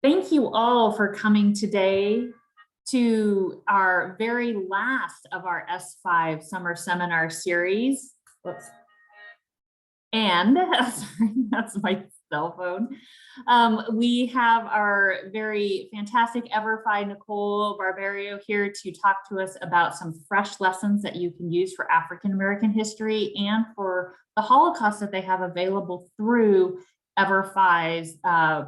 Thank you all for coming today to our very last of our S5 summer seminar series. Whoops. And sorry, that's my cell phone. We have our very fantastic EverFi Nicole Barbario here to talk to us about some fresh lessons that you can use for African American history and for the Holocaust that they have available through EverFi's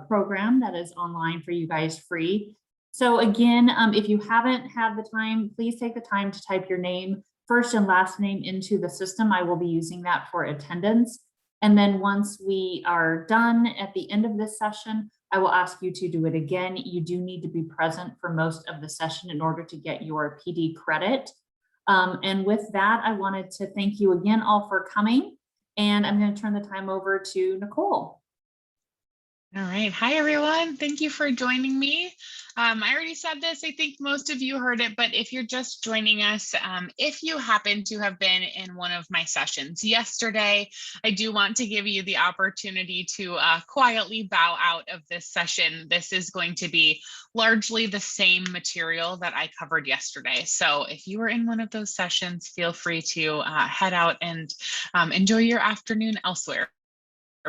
program that is online for you guys free. So again, if you haven't had the time, please take the time to type your name, first and last name into the system. I will be using that for attendance. And then once we are done at the end of this session, I will ask you to do it again. You do need to be present for most of the session in order to get your PD credit. And with that, I wanted to thank you again all for coming. And I'm going to turn the time over to Nicole. All right. Hi, everyone. Thank you for joining me. I already said this. I think most of you heard it, but if you're just joining us, if you happen to have been in one of my sessions yesterday, I do want to give you the opportunity to quietly bow out of this session. This is going to be largely the same material that I covered yesterday. So if you were in one of those sessions, feel free to head out and enjoy your afternoon elsewhere.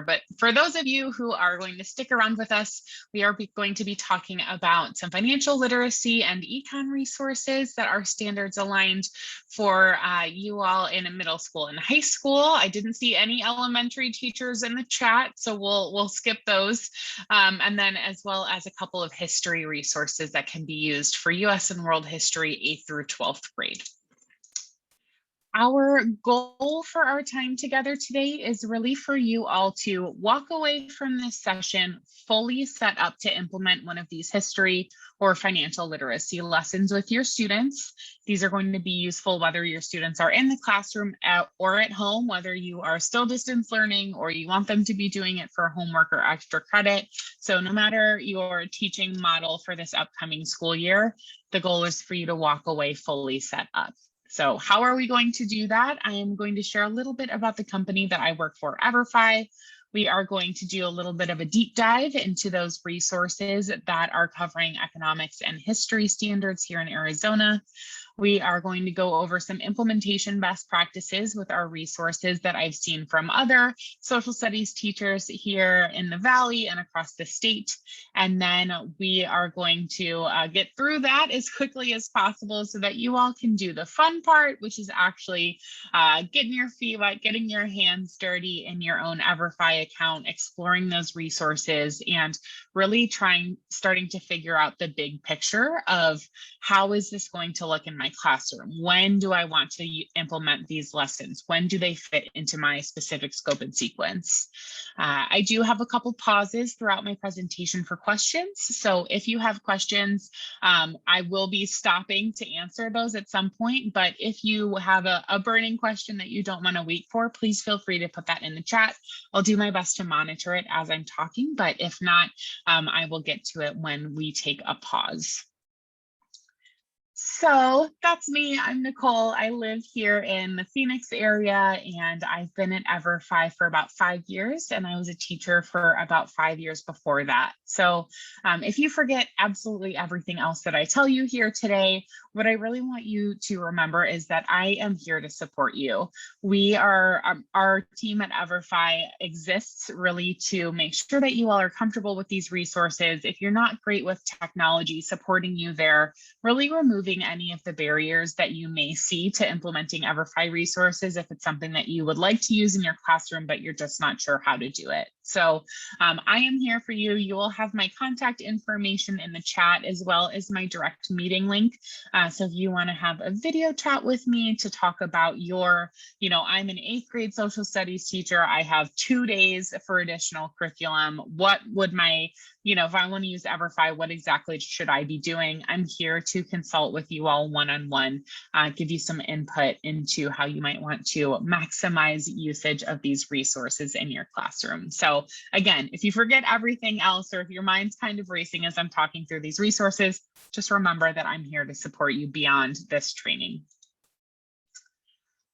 But for those of you who are going to stick around with us, we are going to be talking about some financial literacy and econ resources that are standards aligned for you all in a middle school and high school. I didn't see any elementary teachers in the chat, so we'll skip those. And then as well as a couple of history resources that can be used for US and world history 8th through 12th grade. Our goal for our time together today is really for you all to walk away from this session fully set up to implement one of these history or financial literacy lessons with your students. These are going to be useful whether your students are in the classroom or at home, whether you are still distance learning or you want them to be doing it for homework or extra credit. So no matter your teaching model for this upcoming school year, the goal is for you to walk away fully set up. So how are we going to do that? I am going to share a little bit about the company that I work for, EverFi. We are going to do a little bit of a deep dive into those resources that are covering economics and history standards here in Arizona. We are going to go over some implementation best practices with our resources that I've seen from other social studies teachers here in the Valley and across the state. And then we are going to get through that as quickly as possible so that you all can do the fun part, which is actually getting your feet wet, getting your hands dirty in your own EverFi account, exploring those resources, and really starting to figure out the big picture of how is this going to look in my classroom? When do I want to implement these lessons? When do they fit into my specific scope and sequence? I do have a couple pauses throughout my presentation for questions. So if you have questions, I will be stopping to answer those at some point. But if you have a burning question that you don't want to wait for, please feel free to put that in the chat. I'll do my best to monitor it as I'm talking, but if not, I will get to it when we take a pause. So that's me. I'm Nicole. I live here in the Phoenix area, and I've been at EverFi for about 5 years, and I was a teacher for about 5 years before that. So if you forget absolutely everything else that I tell you here today, what I really want you to remember is that I am here to support you. We are, our team at EverFi exists really to make sure that you all are comfortable with these resources. If you're not great with technology, supporting you there, really removing any of the barriers that you may see to implementing EverFi resources if it's something that you would like to use in your classroom, but you're just not sure how to do it. So I am here for you. You will have my contact information in the chat as well as my direct meeting link. So if you want to have a video chat with me to talk about your, I'm an 8th grade social studies teacher. I have 2 days for additional curriculum. What would my, if I want to use EverFi, what exactly should I be doing? I'm here to consult with you all one-on-one, give you some input into how you might want to maximize usage of these resources in your classroom. So again, if you forget everything else, or if your mind's kind of racing as I'm talking through these resources, just remember that I'm here to support you beyond this training.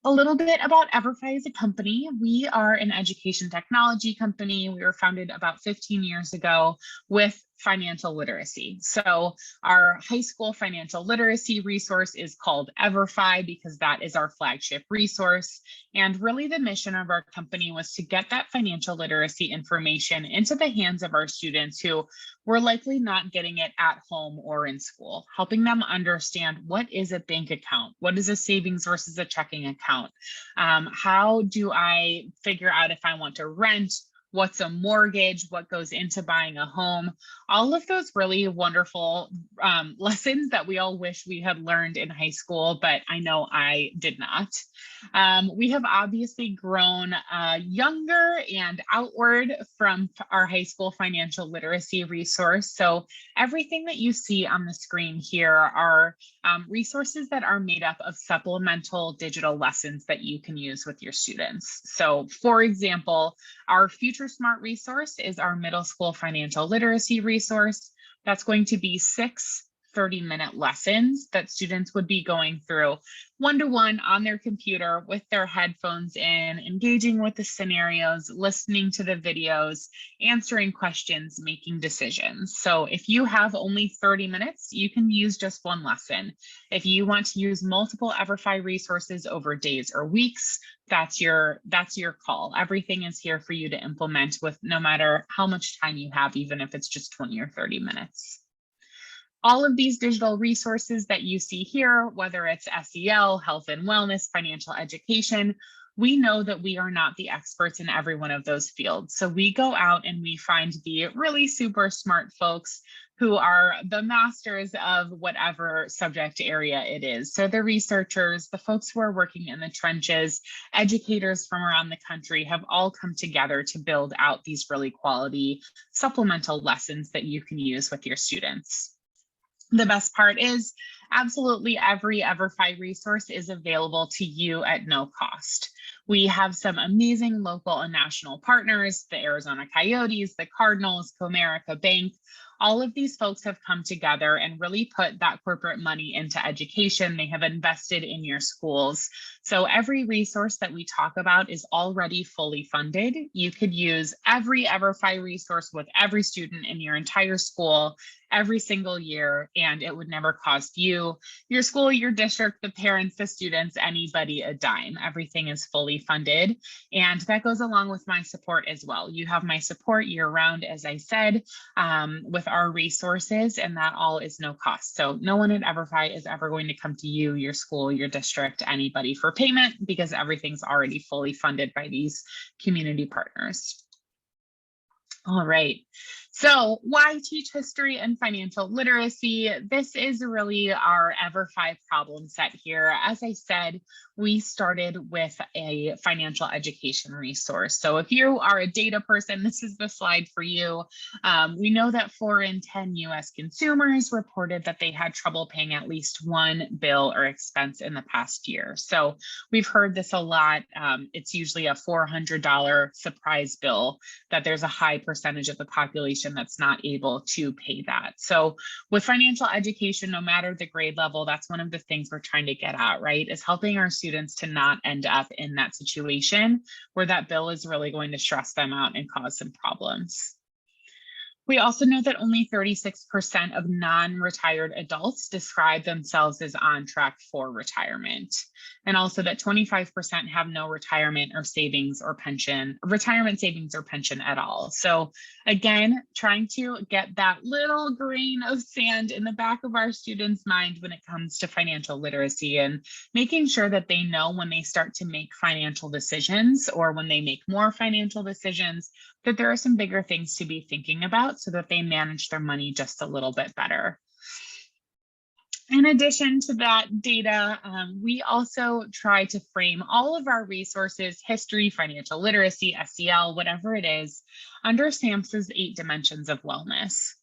A little bit about EverFi as a company. We are an education technology company. We were founded about 15 years ago with financial literacy. So our high school financial literacy resource is called EverFi because that is our flagship resource. And really the mission of our company was to get that financial literacy information into the hands of our students who were likely not getting it at home or in school, helping them understand what is a bank account, what is a savings versus a checking account, how do I figure out if I want to rent, what's a mortgage, what goes into buying a home, all of those really wonderful lessons that we all wish we had learned in high school, but I know I did not. We have obviously grown younger and outward from our high school financial literacy resource. So everything that you see on the screen here are resources that are made up of supplemental digital lessons that you can use with your students. So for example, our Future Smart resource is our middle school financial literacy resource. That's going to be 6 30-minute lessons that students would be going through one-to-one on their computer with their headphones in, engaging with the scenarios, listening to the videos, answering questions, making decisions. So if you have only 30 minutes, you can use just one lesson. If you want to use multiple EverFi resources over days or weeks, that's your call. Everything is here for you to implement with no matter how much time you have, even if it's just 20 or 30 minutes. All of these digital resources that you see here, whether it's SEL, health and wellness, financial education, we know that we are not the experts in every one of those fields. So we go out and we find the really super smart folks who are the masters of whatever subject area it is. So the researchers, the folks who are working in the trenches, educators from around the country have all come together to build out these really quality supplemental lessons that you can use with your students. The best part is absolutely every EverFi resource is available to you at no cost. We have some amazing local and national partners, the Arizona Coyotes, the Cardinals, Comerica Bank. All of these folks have come together and really put that corporate money into education. They have invested in your schools. So every resource that we talk about is already fully funded. You could use every EverFi resource with every student in your entire school every single year, and it would never cost you, your school, your district, the parents, the students, anybody a dime. Everything is fully funded. And that goes along with my support as well. You have my support year round, as I said, with our resources, and that all is no cost. So no one at EverFi is ever going to come to you, your school, your district, anybody for payment because everything's already fully funded by these community partners. All right. So why teach history and financial literacy? This is really our EverFi problem set here. As I said, we started with a financial education resource. So if you are a data person, this is the slide for you. We know that 4 in 10 US consumers reported that they had trouble paying at least one bill or expense in the past year. So we've heard this a lot. It's usually a $400 surprise bill that there's a high percentage of the population that's not able to pay that. So with financial education, no matter the grade level, that's one of the things we're trying to get at, right? Is helping our students to not end up in that situation where that bill is really going to stress them out and cause some problems. We also know that only 36% of non-retired adults describe themselves as on track for retirement. And also that 25% have no retirement savings or pension at all. So again, trying to get that little grain of sand in the back of our students' mind when it comes to financial literacy and making sure that they know when they start to make financial decisions or when they make more financial decisions, that there are some bigger things to be thinking about so that they manage their money just a little bit better. In addition to that data, we also try to frame all of our resources, history, financial literacy, SEL, whatever it is, under SAMHSA's 8 dimensions of wellness.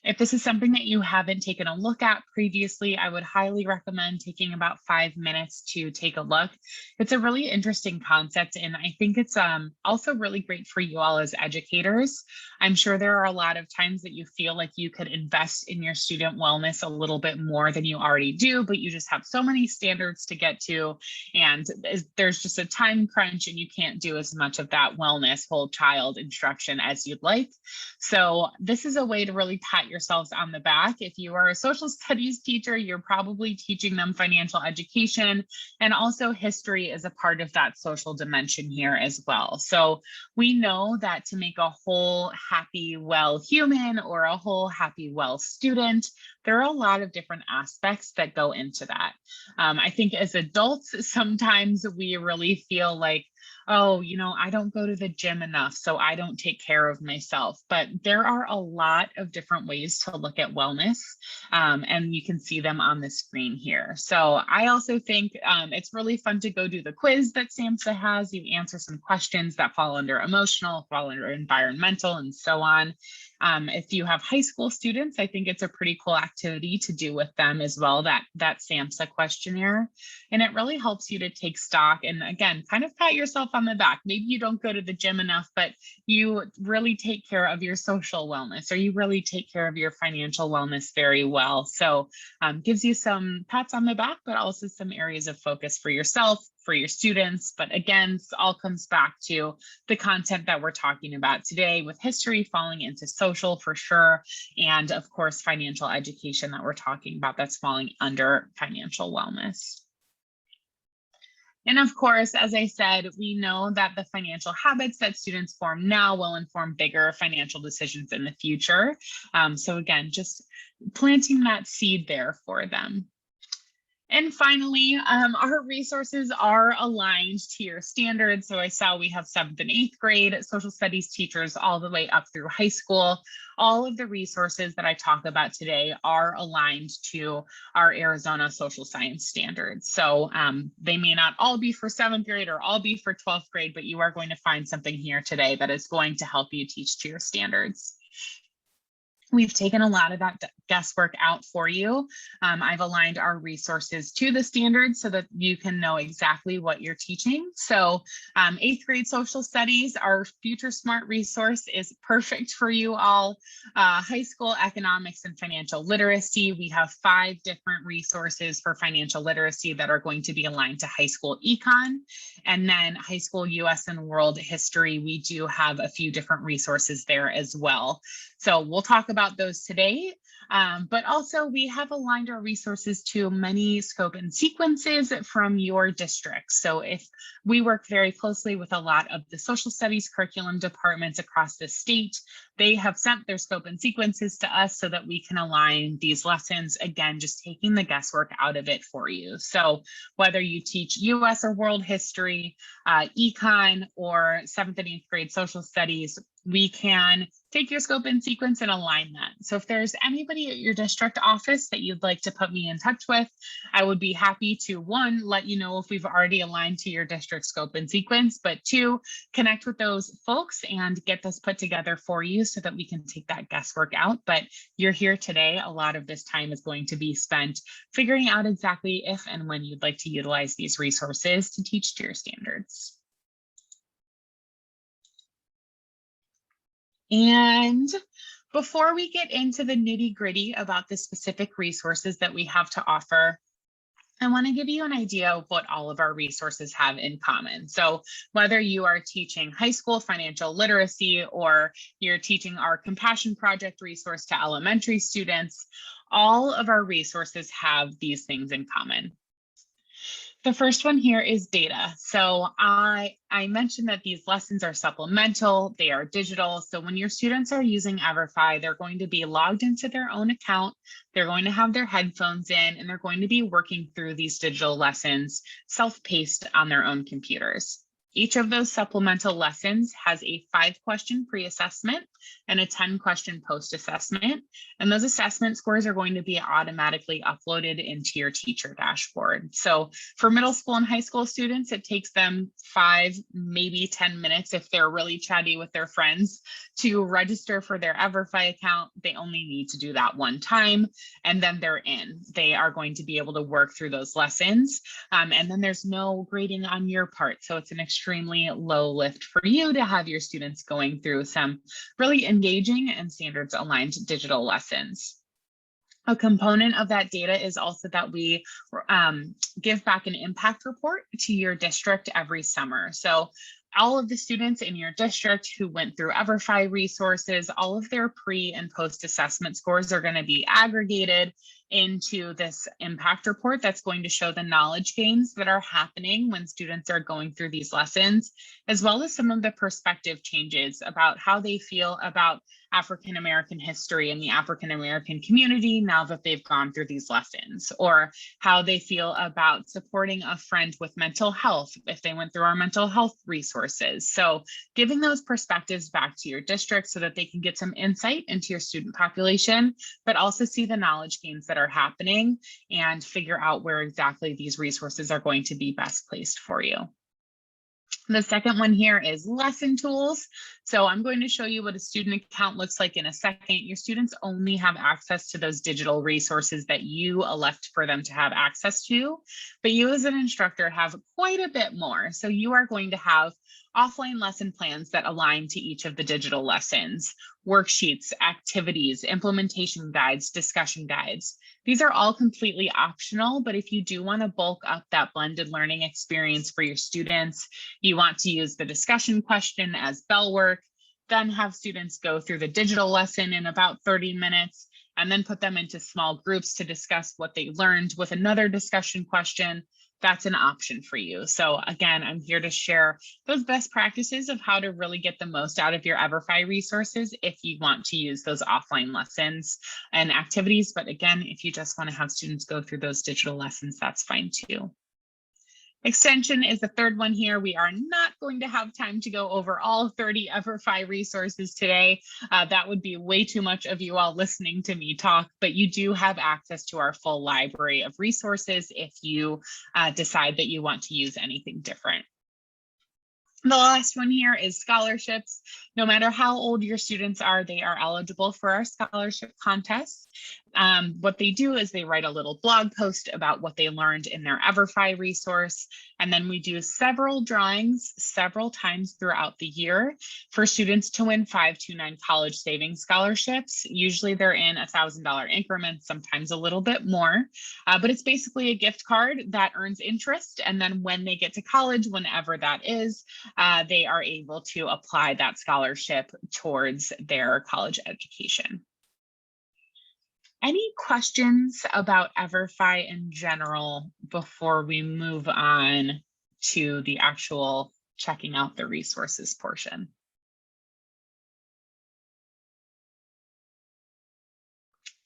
If this is something that you haven't taken a look at previously, I would highly recommend taking about 5 minutes to take a look. It's a really interesting concept, and I think it's also really great for you all as educators. I'm sure there are a lot of times that you feel like you could invest in your student wellness a little bit more than you already do, but you just have so many standards to get to, and there's just a time crunch and you can't do as much of that wellness whole child instruction as you'd like. So this is a way to really pat yourselves on the back. If you are a social studies teacher, you're probably teaching them financial education, and also history is a part of that social dimension here as well. So we know that to make a whole happy, well human or a whole happy, well student, there are a lot of different aspects that go into that. I think as adults, sometimes we really feel like, oh, you know, I don't go to the gym enough, so I don't take care of myself. But there are a lot of different ways to look at wellness, and you can see them on the screen here. So I also think it's really fun to go do the quiz that SAMHSA has. You answer some questions that fall under emotional, fall under environmental, and so on. If you have high school students, I think it's a pretty cool activity to do with them as well, that SAMHSA questionnaire. And it really helps you to take stock and, again, kind of pat yourself on the back. Maybe you don't go to the gym enough, but you really take care of your social wellness, or you really take care of your financial wellness very well. So gives you some pats on the back, but also some areas of focus for yourself, for your students. But again, this all comes back to the content that we're talking about today, with history falling into social for sure. And of course, financial education that we're talking about, that's falling under financial wellness. And of course, as I said, we know that the financial habits that students form now will inform bigger financial decisions in the future. So again, just planting that seed there for them. And finally, our resources are aligned to your standards. So I saw we have 7th and 8th grade social studies teachers all the way up through high school. All of the resources that I talk about today are aligned to our Arizona social science standards. So they may not all be for 7th grade or all be for 12th grade, but you are going to find something here today that is going to help you teach to your standards. We've taken a lot of that guesswork out for you. I've aligned our resources to the standards so that you can know exactly what you're teaching. So 8th grade social studies, our Future Smart resource is perfect for you all. High school economics and financial literacy, we have 5 different resources for financial literacy that are going to be aligned to high school econ. And then high school US and world history, we do have a few different resources there as well. So we'll talk about those today, but also we have aligned our resources to many scope and sequences from your district. So if we work very closely with a lot of the social studies curriculum departments across the state, they have sent their scope and sequences to us so that we can align these lessons, again, just taking the guesswork out of it for you. So whether you teach US or world history, econ, or 7th and 8th grade social studies, we can take your scope and sequence and align that. So if there's anybody at your district office that you'd like to put me in touch with, I would be happy to, 1, let you know if we've already aligned to your district scope and sequence, but 2, connect with those folks and get this put together for you so that we can take that guesswork out. But you're here today. A lot of this time is going to be spent figuring out exactly if and when you'd like to utilize these resources to teach to your standards. And before we get into the nitty-gritty about the specific resources that we have to offer, I want to give you an idea of what all of our resources have in common. So whether you are teaching high school financial literacy or you're teaching our Compassion Project resource to elementary students, all of our resources have these things in common. The first one here is data. So I mentioned that these lessons are supplemental, they are digital. So when your students are using Everfi, they're going to be logged into their own account, they're going to have their headphones in, and they're going to be working through these digital lessons self-paced on their own computers. Each of those supplemental lessons has a 5-question pre-assessment and a 10-question post-assessment. And those assessment scores are going to be automatically uploaded into your teacher dashboard. So for middle school and high school students, it takes them 5, maybe 10 minutes if they're really chatty with their friends to register for their Everfi account. They only need to do that 1 time, and then they're in. They are going to be able to work through those lessons. And then there's no grading on your part. So it's an extremely low lift for you to have your students going through some really engaging and standards aligned digital lessons. A component of that data is also that we give back an impact report to your district every summer. So all of the students in your district who went through EverFi resources, all of their pre and post assessment scores are going to be aggregated into this impact report that's going to show the knowledge gains that are happening when students are going through these lessons, as well as some of the perspective changes about how they feel about African American history and the African American community now that they've gone through these lessons, or how they feel about supporting a friend with mental health if they went through our mental health resources. So giving those perspectives back to your district so that they can get some insight into your student population, but also see the knowledge gains that are happening and figure out where exactly these resources are going to be best placed for you. The second one here is lesson tools. So I'm going to show you what a student account looks like in a second. Your students only have access to those digital resources that you elect for them to have access to, but you as an instructor have quite a bit more. So you are going to have offline lesson plans that align to each of the digital lessons, worksheets, activities, implementation guides, discussion guides. These are all completely optional, but if you do want to bulk up that blended learning experience for your students, you want to use the discussion question as bell work, then have students go through the digital lesson in about 30 minutes, and then put them into small groups to discuss what they learned with another discussion question. That's an option for you. So again, I'm here to share those best practices of how to really get the most out of your EverFi resources if you want to use those offline lessons and activities. But again, if you just want to have students go through those digital lessons, that's fine too. Extension is the third one here. We are not going to have time to go over all 30 EverFi resources today. That would be way too much of you all listening to me talk, but you do have access to our full library of resources if you decide that you want to use anything different. The last one here is scholarships. No matter how old your students are, they are eligible for our scholarship contests. What they do is they write a little blog post about what they learned in their EverFi resource. And then we do several drawings several times throughout the year for students to win 529 college savings scholarships. Usually they're in $1,000 increments, sometimes a little bit more, but it's basically a gift card that earns interest. And then when they get to college, whenever that is, they are able to apply that scholarship towards their college education. Any questions about EverFi in general before we move on to the actual checking out the resources portion?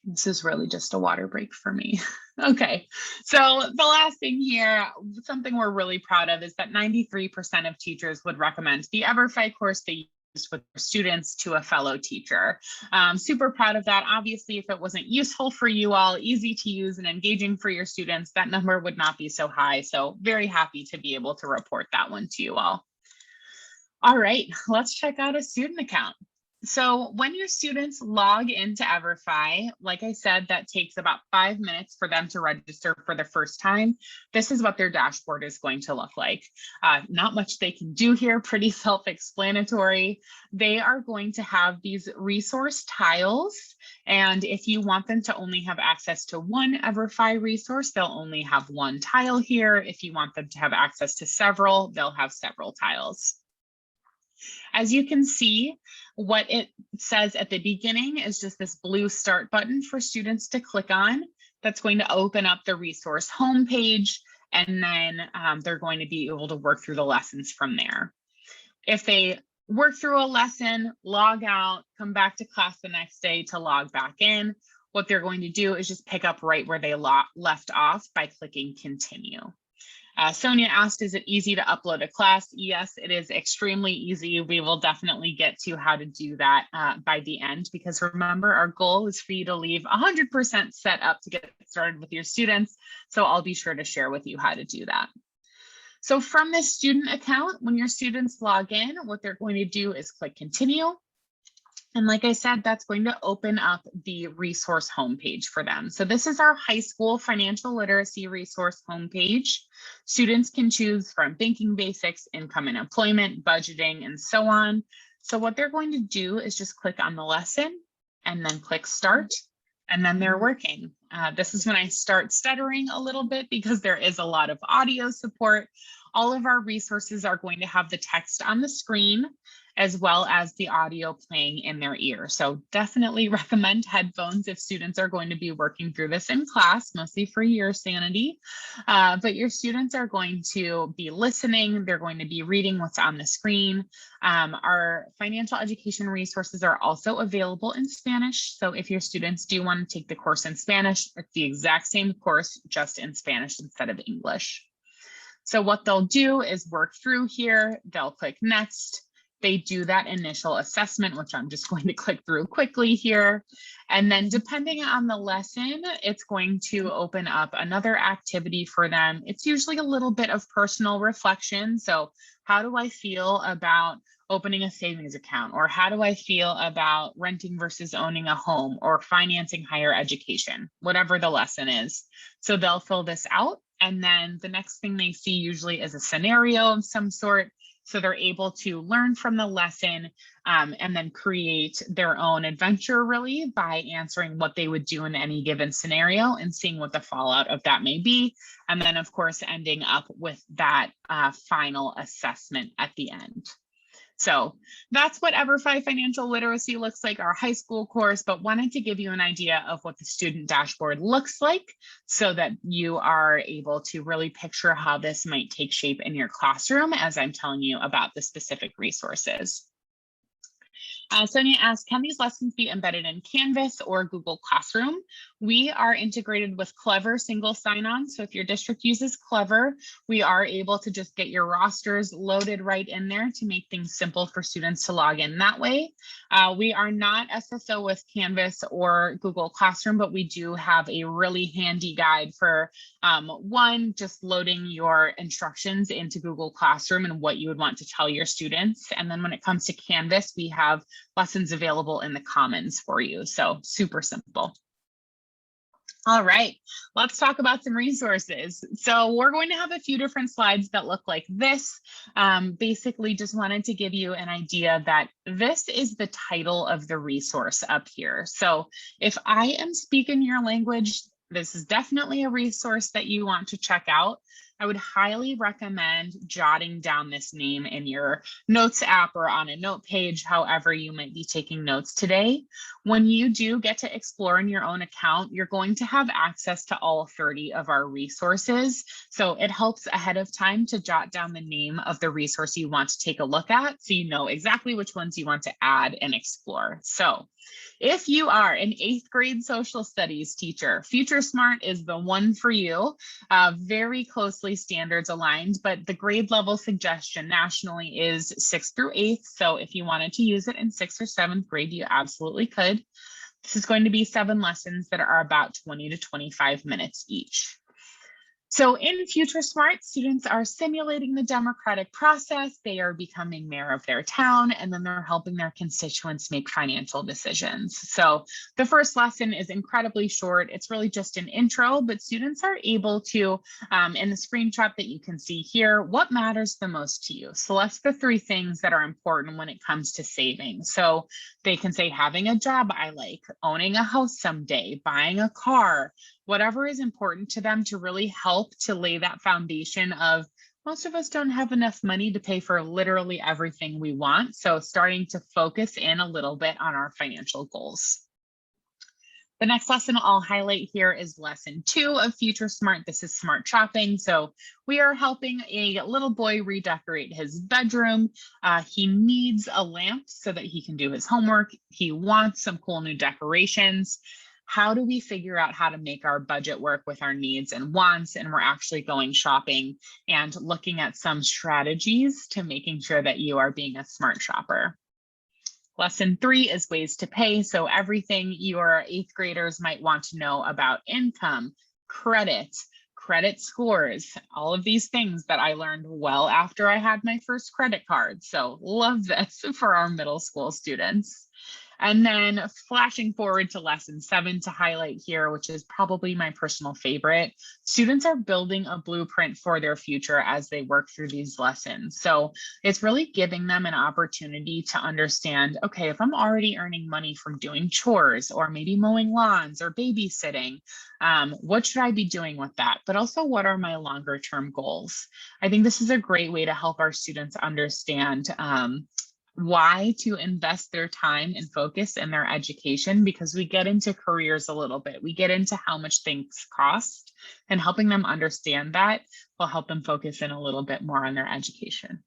This is really just a water break for me. Okay, so the last thing here, something we're really proud of is that 93% of teachers would recommend the EverFi course they use with their students to a fellow teacher. Super proud of that. Obviously, if it wasn't useful for you all, easy to use and engaging for your students, that number would not be so high. So very happy to be able to report that one to you all. All right, let's check out a student account. So when your students log into EverFi, like I said, that takes about 5 minutes for them to register for the first time. This is what their dashboard is going to look like. Not much they can do here, pretty self-explanatory. They are going to have these resource tiles. And if you want them to only have access to one EverFi resource, they'll only have one tile here. If you want them to have access to several, they'll have several tiles. As you can see, what it says at the beginning is just this blue start button for students to click on. That's going to open up the resource homepage, and then they're going to be able to work through the lessons from there. If they work through a lesson, log out, come back to class the next day to log back in, what they're going to do is just pick up right where they left off by clicking continue. Sonia asked, is it easy to upload a class? Yes, it is extremely easy. We will definitely get to how to do that by the end, because remember, our goal is for you to leave 100% set up to get started with your students. So I'll be sure to share with you how to do that. So from this student account, when your students log in, what they're going to do is click continue. And like I said, that's going to open up the resource homepage for them. So this is our high school financial literacy resource homepage. Students can choose from banking basics, income and employment, budgeting, and so on. So what they're going to do is just click on the lesson and then click start, and then they're working. This is when I start stuttering a little bit because there is a lot of audio support. All of our resources are going to have the text on the screen as well as the audio playing in their ear. So definitely recommend headphones if students are going to be working through this in class, mostly for your sanity. But your students are going to be listening. They're going to be reading what's on the screen. Our financial education resources are also available in Spanish. So if your students do want to take the course in Spanish, it's the exact same course, just in Spanish instead of English. So what they'll do is work through here. They'll click next. They do that initial assessment, which I'm just going to click through quickly here. And then depending on the lesson, it's going to open up another activity for them. It's usually a little bit of personal reflection. So how do I feel about opening a savings account? Or how do I feel about renting versus owning a home or financing higher education, whatever the lesson is. So they'll fill this out. And then the next thing they see usually is a scenario of some sort. So they're able to learn from the lesson and then create their own adventure really by answering what they would do in any given scenario and seeing what the fallout of that may be. And then of course, ending up with that final assessment at the end. So that's what EverFi Financial Literacy looks like, our high school course, but wanted to give you an idea of what the student dashboard looks like so that you are able to really picture how this might take shape in your classroom as I'm telling you about the specific resources. Sonia asked, can these lessons be embedded in Canvas or Google Classroom? We are integrated with Clever single sign-on. So if your district uses Clever, we are able to just get your rosters loaded right in there to make things simple for students to log in that way. We are not SSO with Canvas or Google Classroom, but we do have a really handy guide for one, just loading your instructions into Google Classroom and what you would want to tell your students. And then when it comes to Canvas, we have lessons available in the Commons for you. So super simple. All right, let's talk about some resources. So we're going to have a few different slides that look like this. Basically just wanted to give you an idea that this is the title of the resource up here. So if I am speaking your language, this is definitely a resource that you want to check out. I would highly recommend jotting down this name in your notes app or on a note page, however you might be taking notes today. When you do get to explore in your own account, you're going to have access to all 30 of our resources. So it helps ahead of time to jot down the name of the resource you want to take a look at so you know exactly which ones you want to add and explore. So if you are an 8th grade social studies teacher, Future Smart is the one for you. Very closely standards aligned, but the grade level suggestion nationally is 6th through 8th. So if you wanted to use it in 6th or 7th grade, you absolutely could. This is going to be 7 lessons that are about 20 to 25 minutes each. So in Future Smart, students are simulating the democratic process, they are becoming mayor of their town, and then they're helping their constituents make financial decisions. So the first lesson is incredibly short. It's really just an intro, but students are able to, in the screenshot that you can see here, what matters the most to you? Select the 3 things that are important when it comes to saving. So they can say having a job I like, owning a house someday, buying a car, whatever is important to them to really help to lay that foundation of most of us don't have enough money to pay for literally everything we want. So starting to focus in a little bit on our financial goals. The next lesson I'll highlight here is lesson 2 of Future Smart. This is smart shopping. So we are helping a little boy redecorate his bedroom. He needs a lamp so that he can do his homework. He wants some cool new decorations. How do we figure out how to make our budget work with our needs and wants? And we're actually going shopping and looking at some strategies to making sure that you are being a smart shopper. Lesson 3 is ways to pay. So everything your 8th graders might want to know about income, credit scores, all of these things that I learned well after I had my first credit card. So love this for our middle school students. And then flashing forward to lesson 7 to highlight here, which is probably my personal favorite, students are building a blueprint for their future as they work through these lessons. So it's really giving them an opportunity to understand, okay, if I'm already earning money from doing chores or maybe mowing lawns or babysitting, what should I be doing with that? But also, what are my longer term goals? I think this is a great way to help our students understand why to invest their time and focus in their education, because we get into careers a little bit. We get into how much things cost, and helping them understand that will help them focus in a little bit more on their education.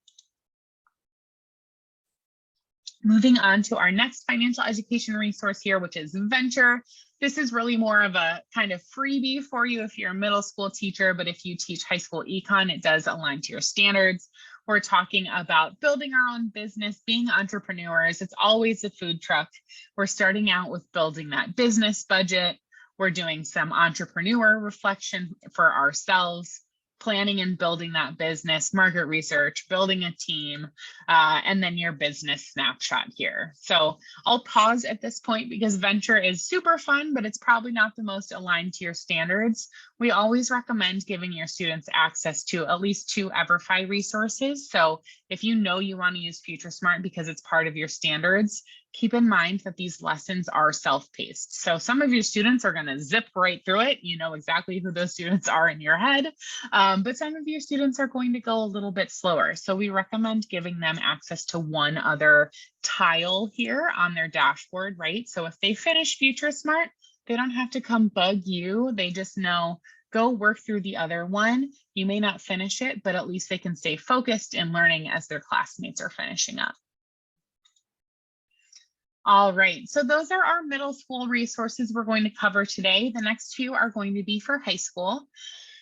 Moving on to our next financial education resource here, which is Venture. This is really more of a kind of freebie for you if you're a middle school teacher, but if you teach high school econ, it does align to your standards. We're talking about building our own business, being entrepreneurs. It's always a food truck. We're starting out with building that business budget. We're doing some entrepreneur reflection for ourselves, planning and building that business, market research, building a team, and then your business snapshot here. So I'll pause at this point because Venture is super fun, but it's probably not the most aligned to your standards. We always recommend giving your students access to at least 2 EverFi resources. So if you know you want to use FutureSmart because it's part of your standards, keep in mind that these lessons are self-paced. So some of your students are going to zip right through it. You know exactly who those students are in your head. But some of your students are going to go a little bit slower. So we recommend giving them access to one other tile here on their dashboard, right? So if they finish FutureSmart, they don't have to come bug you. They just know, go work through the other one. You may not finish it, but at least they can stay focused in learning as their classmates are finishing up. All right, so those are our middle school resources we're going to cover today. The next few are going to be for high school.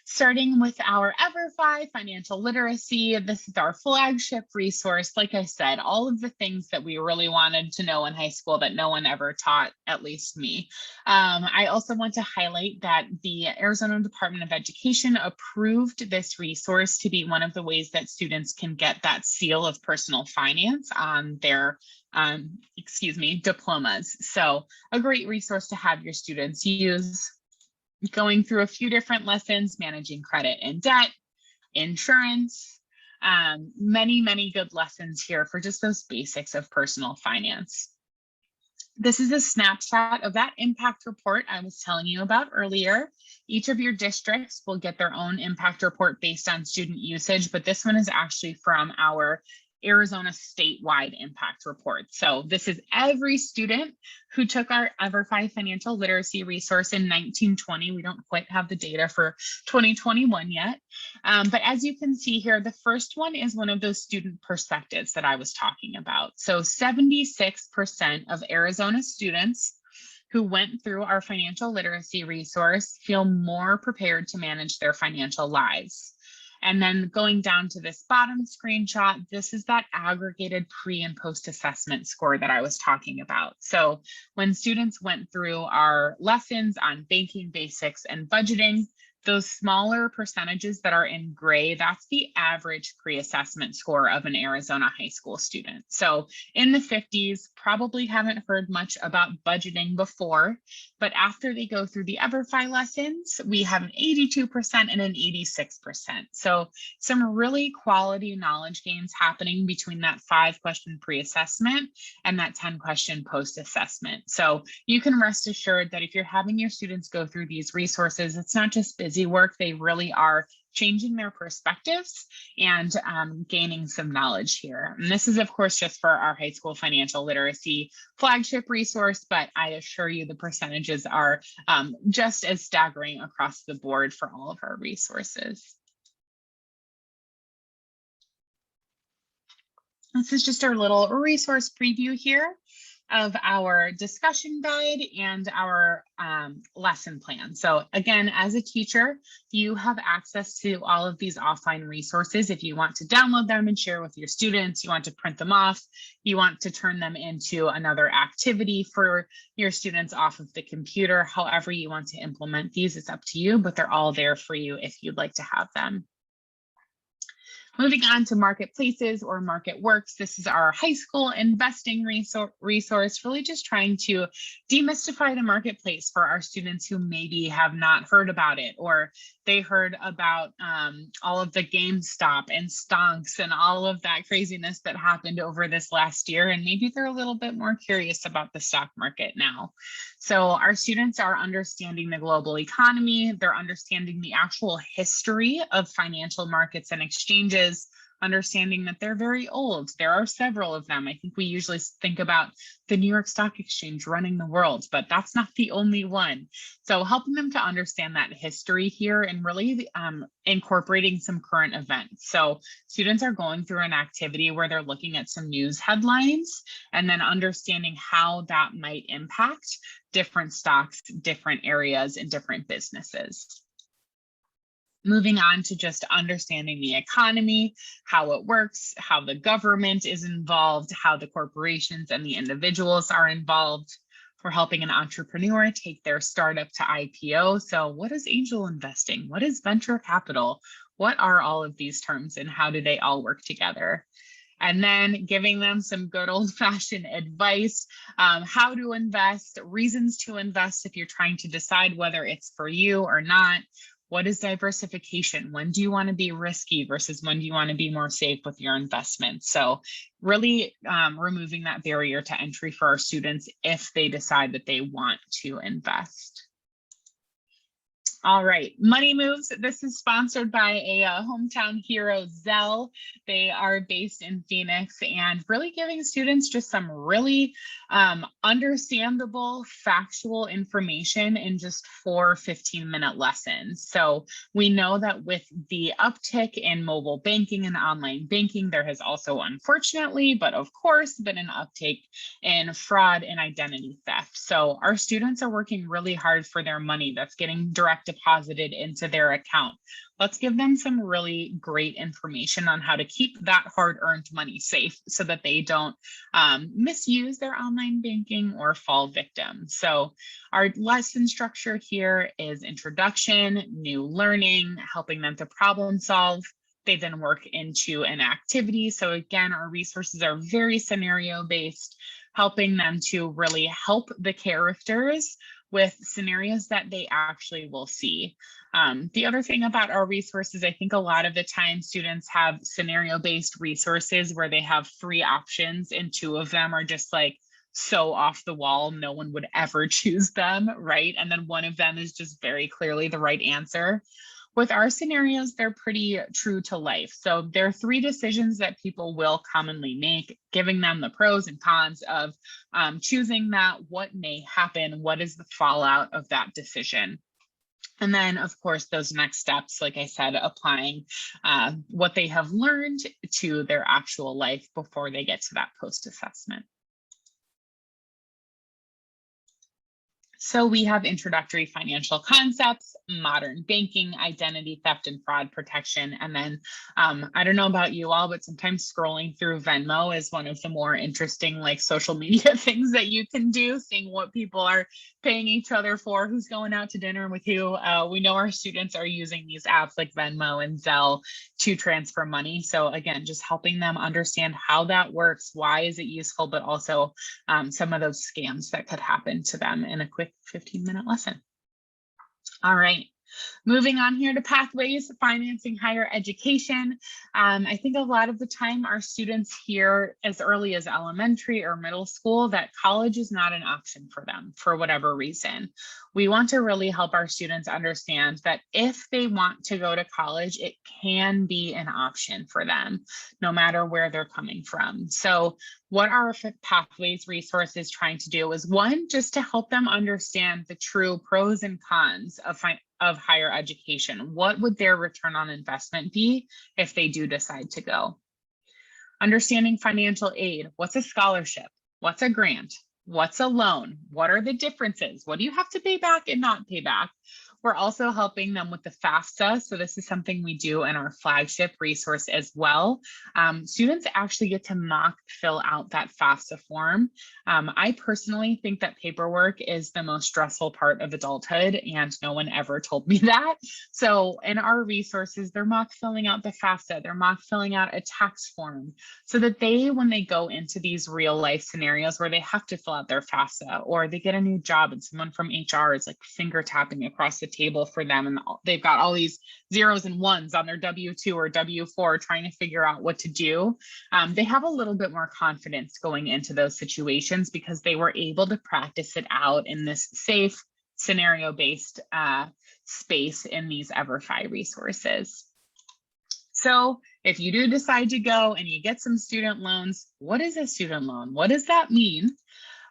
Starting with our EverFi financial literacy, this is our flagship resource. Like I said, all of the things that we really wanted to know in high school that no one ever taught, at least me. I also want to highlight that the Arizona Department of Education approved this resource to be one of the ways that students can get that seal of personal finance on their diplomas. So a great resource to have your students use. Going through a few different lessons, managing credit and debt, insurance, many good lessons here for just those basics of personal finance. This is a snapshot of that impact report I was telling you about earlier. Each of your districts will get their own impact report based on student usage, but this one is actually from our Arizona statewide impact report. So this is every student who took our EverFi financial literacy resource in 1920. We don't quite have the data for 2021 yet. But as you can see here, the first one is one of those student perspectives that I was talking about. So 76% of Arizona students who went through our financial literacy resource feel more prepared to manage their financial lives. And then going down to this bottom screenshot, this is that aggregated pre and post assessment score that I was talking about. So when students went through our lessons on banking basics and budgeting, those smaller percentages that are in gray, that's the average pre-assessment score of an Arizona high school student. So in the 50s, probably haven't heard much about budgeting before, but after they go through the EverFi lessons, we have an 82% and an 86%. So some really quality knowledge gains happening between that 5-question pre-assessment and that 10-question post-assessment. So you can rest assured that if you're having your students go through these resources, it's not just busy work, they really are changing their perspectives and gaining some knowledge here. And this is, of course, just for our high school financial literacy flagship resource, but I assure you the percentages are just as staggering across the board for all of our resources. This is just our little resource preview here of our discussion guide and our lesson plan. So again, as a teacher, you have access to all of these offline resources. If you want to download them and share with your students, you want to print them off, you want to turn them into another activity for your students off of the computer, however you want to implement these, it's up to you, but they're all there for you if you'd like to have them. Moving on to marketplaces or market works. This is our high school investing resource, really just trying to demystify the marketplace for our students who maybe have not heard about it, or they heard about all of the GameStop and stonks and all of that craziness that happened over this last year. And maybe they're a little bit more curious about the stock market now. So our students are understanding the global economy. They're understanding the actual history of financial markets and exchanges, understanding that they're very old. There are several of them. I think we usually think about the New York Stock Exchange running the world, but that's not the only one. So helping them to understand that history here and really incorporating some current events. So students are going through an activity where they're looking at some news headlines and then understanding how that might impact different stocks, different areas, and different businesses. Moving on to just understanding the economy, how it works, how the government is involved, how the corporations and the individuals are involved. We're helping an entrepreneur take their startup to IPO. So what is angel investing? What is venture capital? What are all of these terms and how do they all work together? And then giving them some good old-fashioned advice, how to invest, reasons to invest if you're trying to decide whether it's for you or not. What is diversification? When do you want to be risky versus when do you want to be more safe with your investments? So really removing that barrier to entry for our students if they decide that they want to invest. All right, Money Moves. This is sponsored by a hometown hero, Zelle. They are based in Phoenix and really giving students just some really understandable, factual information in just 4 15-minute lessons. So we know that with the uptick in mobile banking and online banking, there has also, unfortunately, but of course, been an uptake in fraud and identity theft. So our students are working really hard for their money that's getting direct deposited into their account. Let's give them some really great information on how to keep that hard-earned money safe so that they don't misuse their online banking or fall victim. So our lesson structure here is introduction, new learning, helping them to problem solve. They then work into an activity. So again, our resources are very scenario-based, helping them to really help the characters with scenarios that they actually will see. The other thing about our resources, I think a lot of the time students have scenario-based resources where they have 3 options and 2 of them are just like so off the wall, no one would ever choose them, right? And then one of them is just very clearly the right answer. With our scenarios, they're pretty true to life. So there are 3 decisions that people will commonly make, giving them the pros and cons of choosing that, what may happen, what is the fallout of that decision. And then, of course, those next steps, like I said, applying what they have learned to their actual life before they get to that post-assessment. So we have introductory financial concepts, modern banking, identity theft and fraud protection. And then I don't know about you all, but sometimes scrolling through Venmo is one of the more interesting like social media things that you can do, seeing what people are paying each other for, who's going out to dinner with who. We know our students are using these apps like Venmo and Zelle to transfer money. So again, just helping them understand how that works, why is it useful, but also some of those scams that could happen to them in a quick 15-minute lesson. All right. Moving on here to pathways, financing higher education. I think a lot of the time our students hear as early as elementary or middle school that college is not an option for them for whatever reason. We want to really help our students understand that if they want to go to college, it can be an option for them, no matter where they're coming from. So what our pathways resource is trying to do is, one, just to help them understand the true pros and cons of higher education. What would their return on investment be if they do decide to go? Understanding financial aid. What's a scholarship? What's a grant? What's a loan? What are the differences? What do you have to pay back and not pay back? We're also helping them with the FAFSA. So this is something we do in our flagship resource as well. Students actually get to mock fill out that FAFSA form. I personally think that paperwork is the most stressful part of adulthood, and no one ever told me that. So in our resources, they're mock filling out the FAFSA, they're mock filling out a tax form, so that when they go into these real life scenarios where they have to fill out their FAFSA, or they get a new job and someone from HR is like finger tapping across the table for them, and they've got all these zeros and ones on their W-2 or W-4 trying to figure out what to do, they have a little bit more confidence going into those situations because they were able to practice it out in this safe scenario-based space in these EverFi resources. So if you do decide to go and you get some student loans, what is a student loan? What does that mean?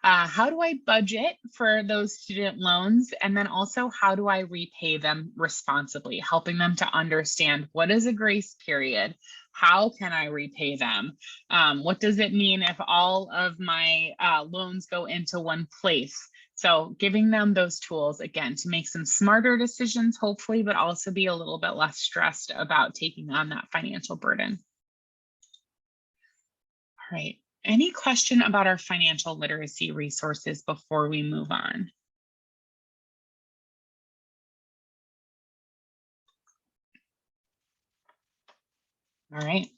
How do I budget for those student loans? And then also, how do I repay them responsibly? Helping them to understand, what is a grace period? How can I repay them? What does it mean if all of my loans go into one place? So giving them those tools, again, to make some smarter decisions, hopefully, but also be a little bit less stressed about taking on that financial burden. All right. Any question about our financial literacy resources before we move on? All right.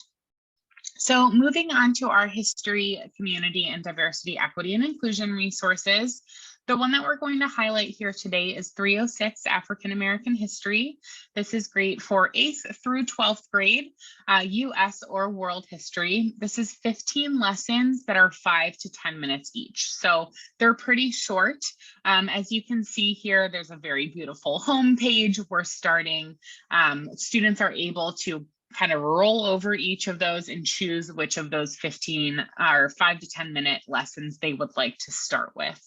So moving on to our history, community, and diversity, equity, and inclusion resources. The one that we're going to highlight here today is 306 African American History. This is great for 8th through 12th grade, US or world history. This is 15 lessons that are 5 to 10 minutes each. So they're pretty short. As you can see here, there's a very beautiful homepage. We're starting, students are able to kind of roll over each of those and choose which of those 15 or 5 to 10 minute lessons they would like to start with.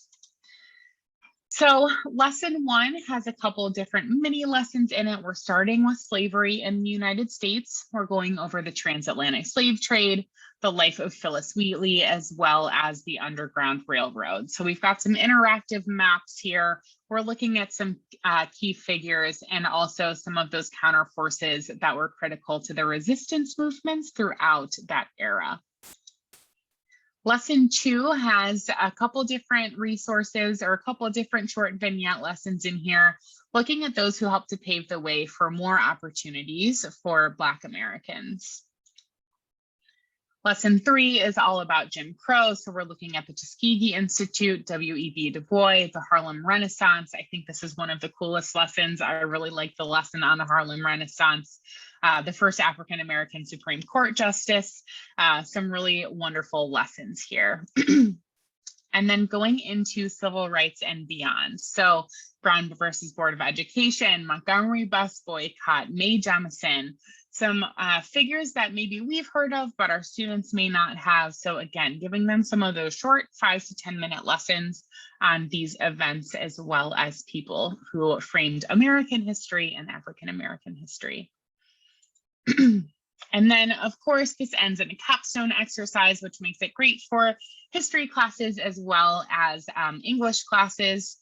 So lesson 1 has a couple of different mini lessons in it. We're starting with slavery in the United States. We're going over the transatlantic slave trade, the life of Phyllis Wheatley, as well as the Underground Railroad. So we've got some interactive maps here. We're looking at some key figures and also some of those counter forces that were critical to the resistance movements throughout that era. Lesson 2 has a couple different resources or a couple of different short vignette lessons in here, looking at those who helped to pave the way for more opportunities for Black Americans. Lesson 3 is all about Jim Crow. So we're looking at the Tuskegee Institute, W.E.B. Du Bois, the Harlem Renaissance. I think this is one of the coolest lessons. I really like the lesson on the Harlem Renaissance. The first African-American Supreme Court Justice, some really wonderful lessons here. And then going into civil rights and beyond. So Brown versus Board of Education, Montgomery bus boycott, Mae Jemison, some figures that maybe we've heard of, but our students may not have. So again, giving them some of those short 5 to 10 minute lessons on these events, as well as people who framed American history and African American history. And then, of course, this ends in a capstone exercise, which makes it great for history classes as well as English classes.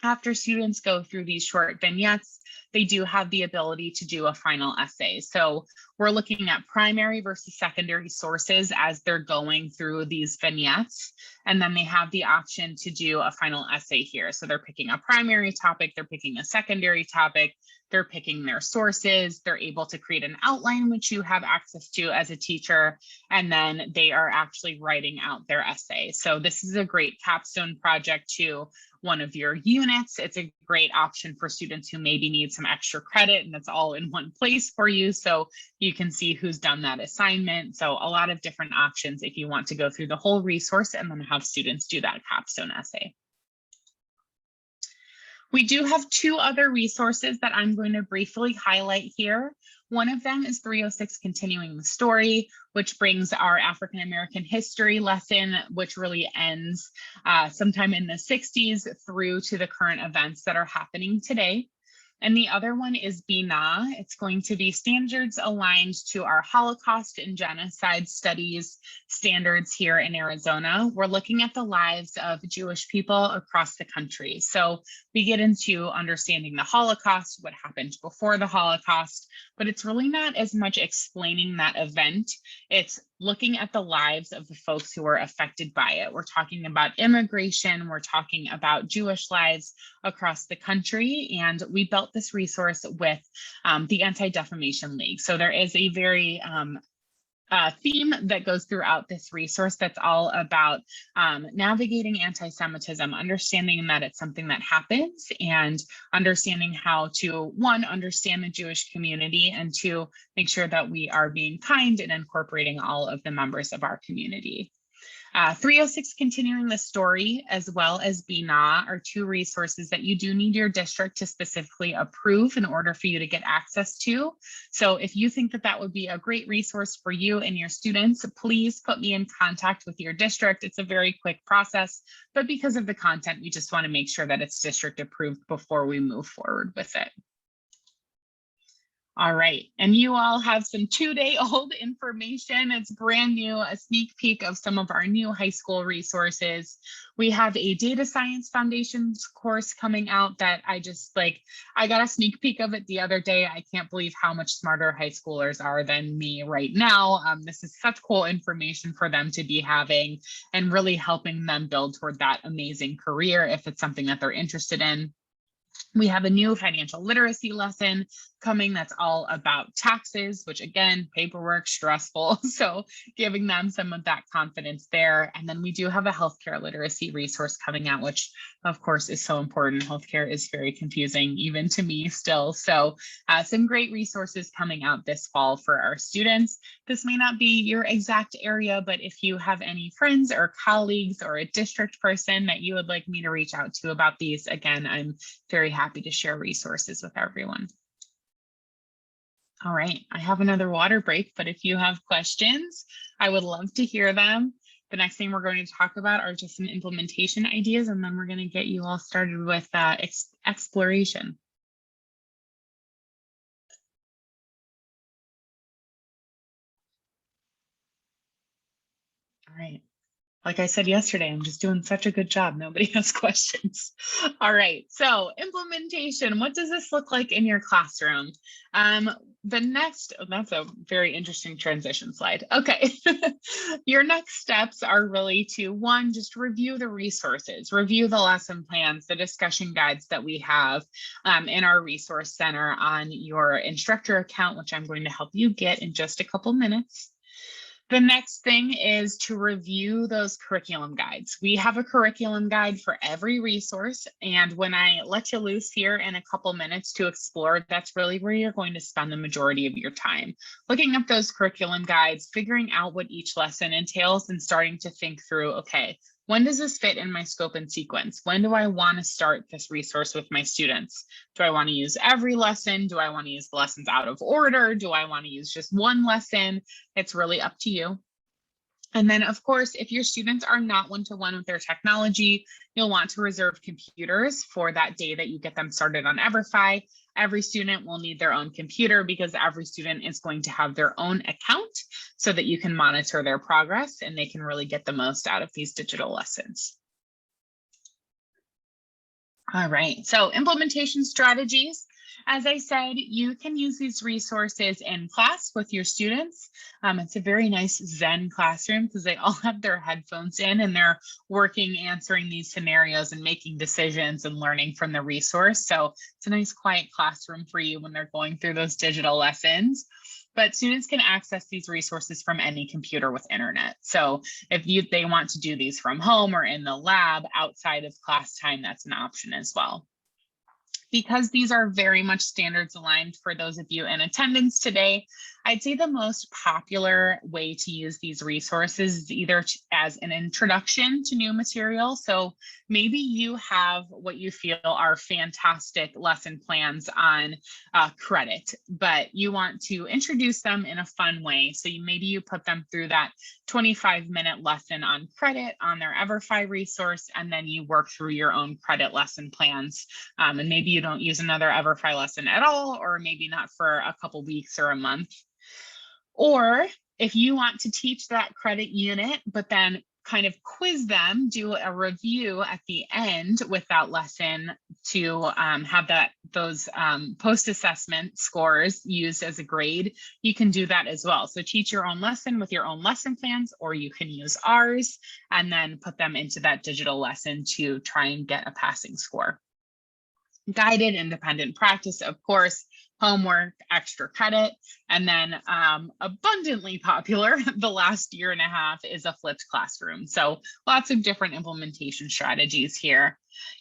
After students go through these short vignettes, they do have the ability to do a final essay. So we're looking at primary versus secondary sources as they're going through these vignettes. And then they have the option to do a final essay here. So they're picking a primary topic, they're picking a secondary topic, they're picking their sources, they're able to create an outline, which you have access to as a teacher, and then they are actually writing out their essay. So this is a great capstone project to one of your units. It's a great option for students who maybe need some extra credit, and it's all in one place for you. So you can see who's done that assignment. So a lot of different options if you want to go through the whole resource and then have students do that capstone essay. We do have 2 other resources that I'm going to briefly highlight here. One of them is 306 Continuing the Story, which brings our African American history lesson, which really ends sometime in the 60s through to the current events that are happening today. And the other one is BNA. It's going to be standards aligned to our Holocaust and genocide studies standards here in Arizona. We're looking at the lives of Jewish people across the country. So we get into understanding the Holocaust, what happened before the Holocaust, but it's really not as much explaining that event. It's looking at the lives of the folks who were affected by it. We're talking about immigration, we're talking about Jewish lives across the country, and we built this resource with the Anti-Defamation League. So there is a very theme that goes throughout this resource that's all about navigating anti-Semitism, understanding that it's something that happens, and understanding how to, one, understand the Jewish community, and two, make sure that we are being kind and incorporating all of the members of our community. 306 Continuing the Story, as well as BNA, are two resources that you do need your district to specifically approve in order for you to get access to. So if you think that that would be a great resource for you and your students, please put me in contact with your district. It's a very quick process, but because of the content, we just want to make sure that it's district approved before we move forward with it. All right, and you all have some 2-day-old information. It's brand new, a sneak peek of some of our new high school resources. We have a data science foundations course coming out that I got a sneak peek of it the other day. I can't believe how much smarter high schoolers are than me right now. This is such cool information for them to be having and really helping them build toward that amazing career if it's something that they're interested in. We have a new financial literacy lesson coming that's all about taxes, which again, paperwork, stressful. So giving them some of that confidence there. And then we do have a healthcare literacy resource coming out, which of course is so important. Healthcare is very confusing, even to me still. So some great resources coming out this fall for our students. This may not be your exact area, but if you have any friends or colleagues or a district person that you would like me to reach out to about these, again, I'm very happy to share resources with everyone. All right, I have another water break, but if you have questions, I would love to hear them. The next thing we're going to talk about are just some implementation ideas, and then we're going to get you all started with exploration. All right. Like I said yesterday, I'm just doing such a good job. Nobody has questions. All right, so implementation, what does this look like in your classroom? That's a very interesting transition slide. Okay, your next steps are really to, one, just review the resources, review the lesson plans, the discussion guides that we have in our resource center on your instructor account, which I'm going to help you get in just a couple minutes. The next thing is to review those curriculum guides. We have a curriculum guide for every resource, and when I let you loose here in a couple minutes to explore, that's really where you're going to spend the majority of your time. Looking at those curriculum guides, figuring out what each lesson entails, and starting to think through, okay, when does this fit in my scope and sequence? When do I want to start this resource with my students? Do I want to use every lesson? Do I want to use the lessons out of order? Do I want to use just one lesson? It's really up to you. And then, of course, if your students are not one-to-one with their technology, you'll want to reserve computers for that day that you get them started on EverFi. Every student will need their own computer because every student is going to have their own account so that you can monitor their progress and they can really get the most out of these digital lessons. All right, so implementation strategies. As I said, you can use these resources in class with your students. It's a very nice Zen classroom because they all have their headphones in and they're working, answering these scenarios and making decisions and learning from the resource. So it's a nice quiet classroom for you when they're going through those digital lessons. But students can access these resources from any computer with internet. So if they want to do these from home or in the lab outside of class time, that's an option as well. Because these are very much standards aligned for those of you in attendance today, I'd say the most popular way to use these resources is either as an introduction to new material. So maybe you have what you feel are fantastic lesson plans on credit, but you want to introduce them in a fun way. So maybe you put them through that 25-minute lesson on credit on their EverFi resource, and then you work through your own credit lesson plans. And maybe you don't use another EverFi lesson at all, or maybe not for a couple weeks or a month. Or if you want to teach that credit unit, but then kind of quiz them, do a review at the end with that lesson to have those post-assessment scores used as a grade, you can do that as well. So teach your own lesson with your own lesson plans, or you can use ours and then put them into that digital lesson to try and get a passing score. Guided independent practice, of course, homework, extra credit, and then abundantly popular the last year and a half is a flipped classroom. So lots of different implementation strategies here.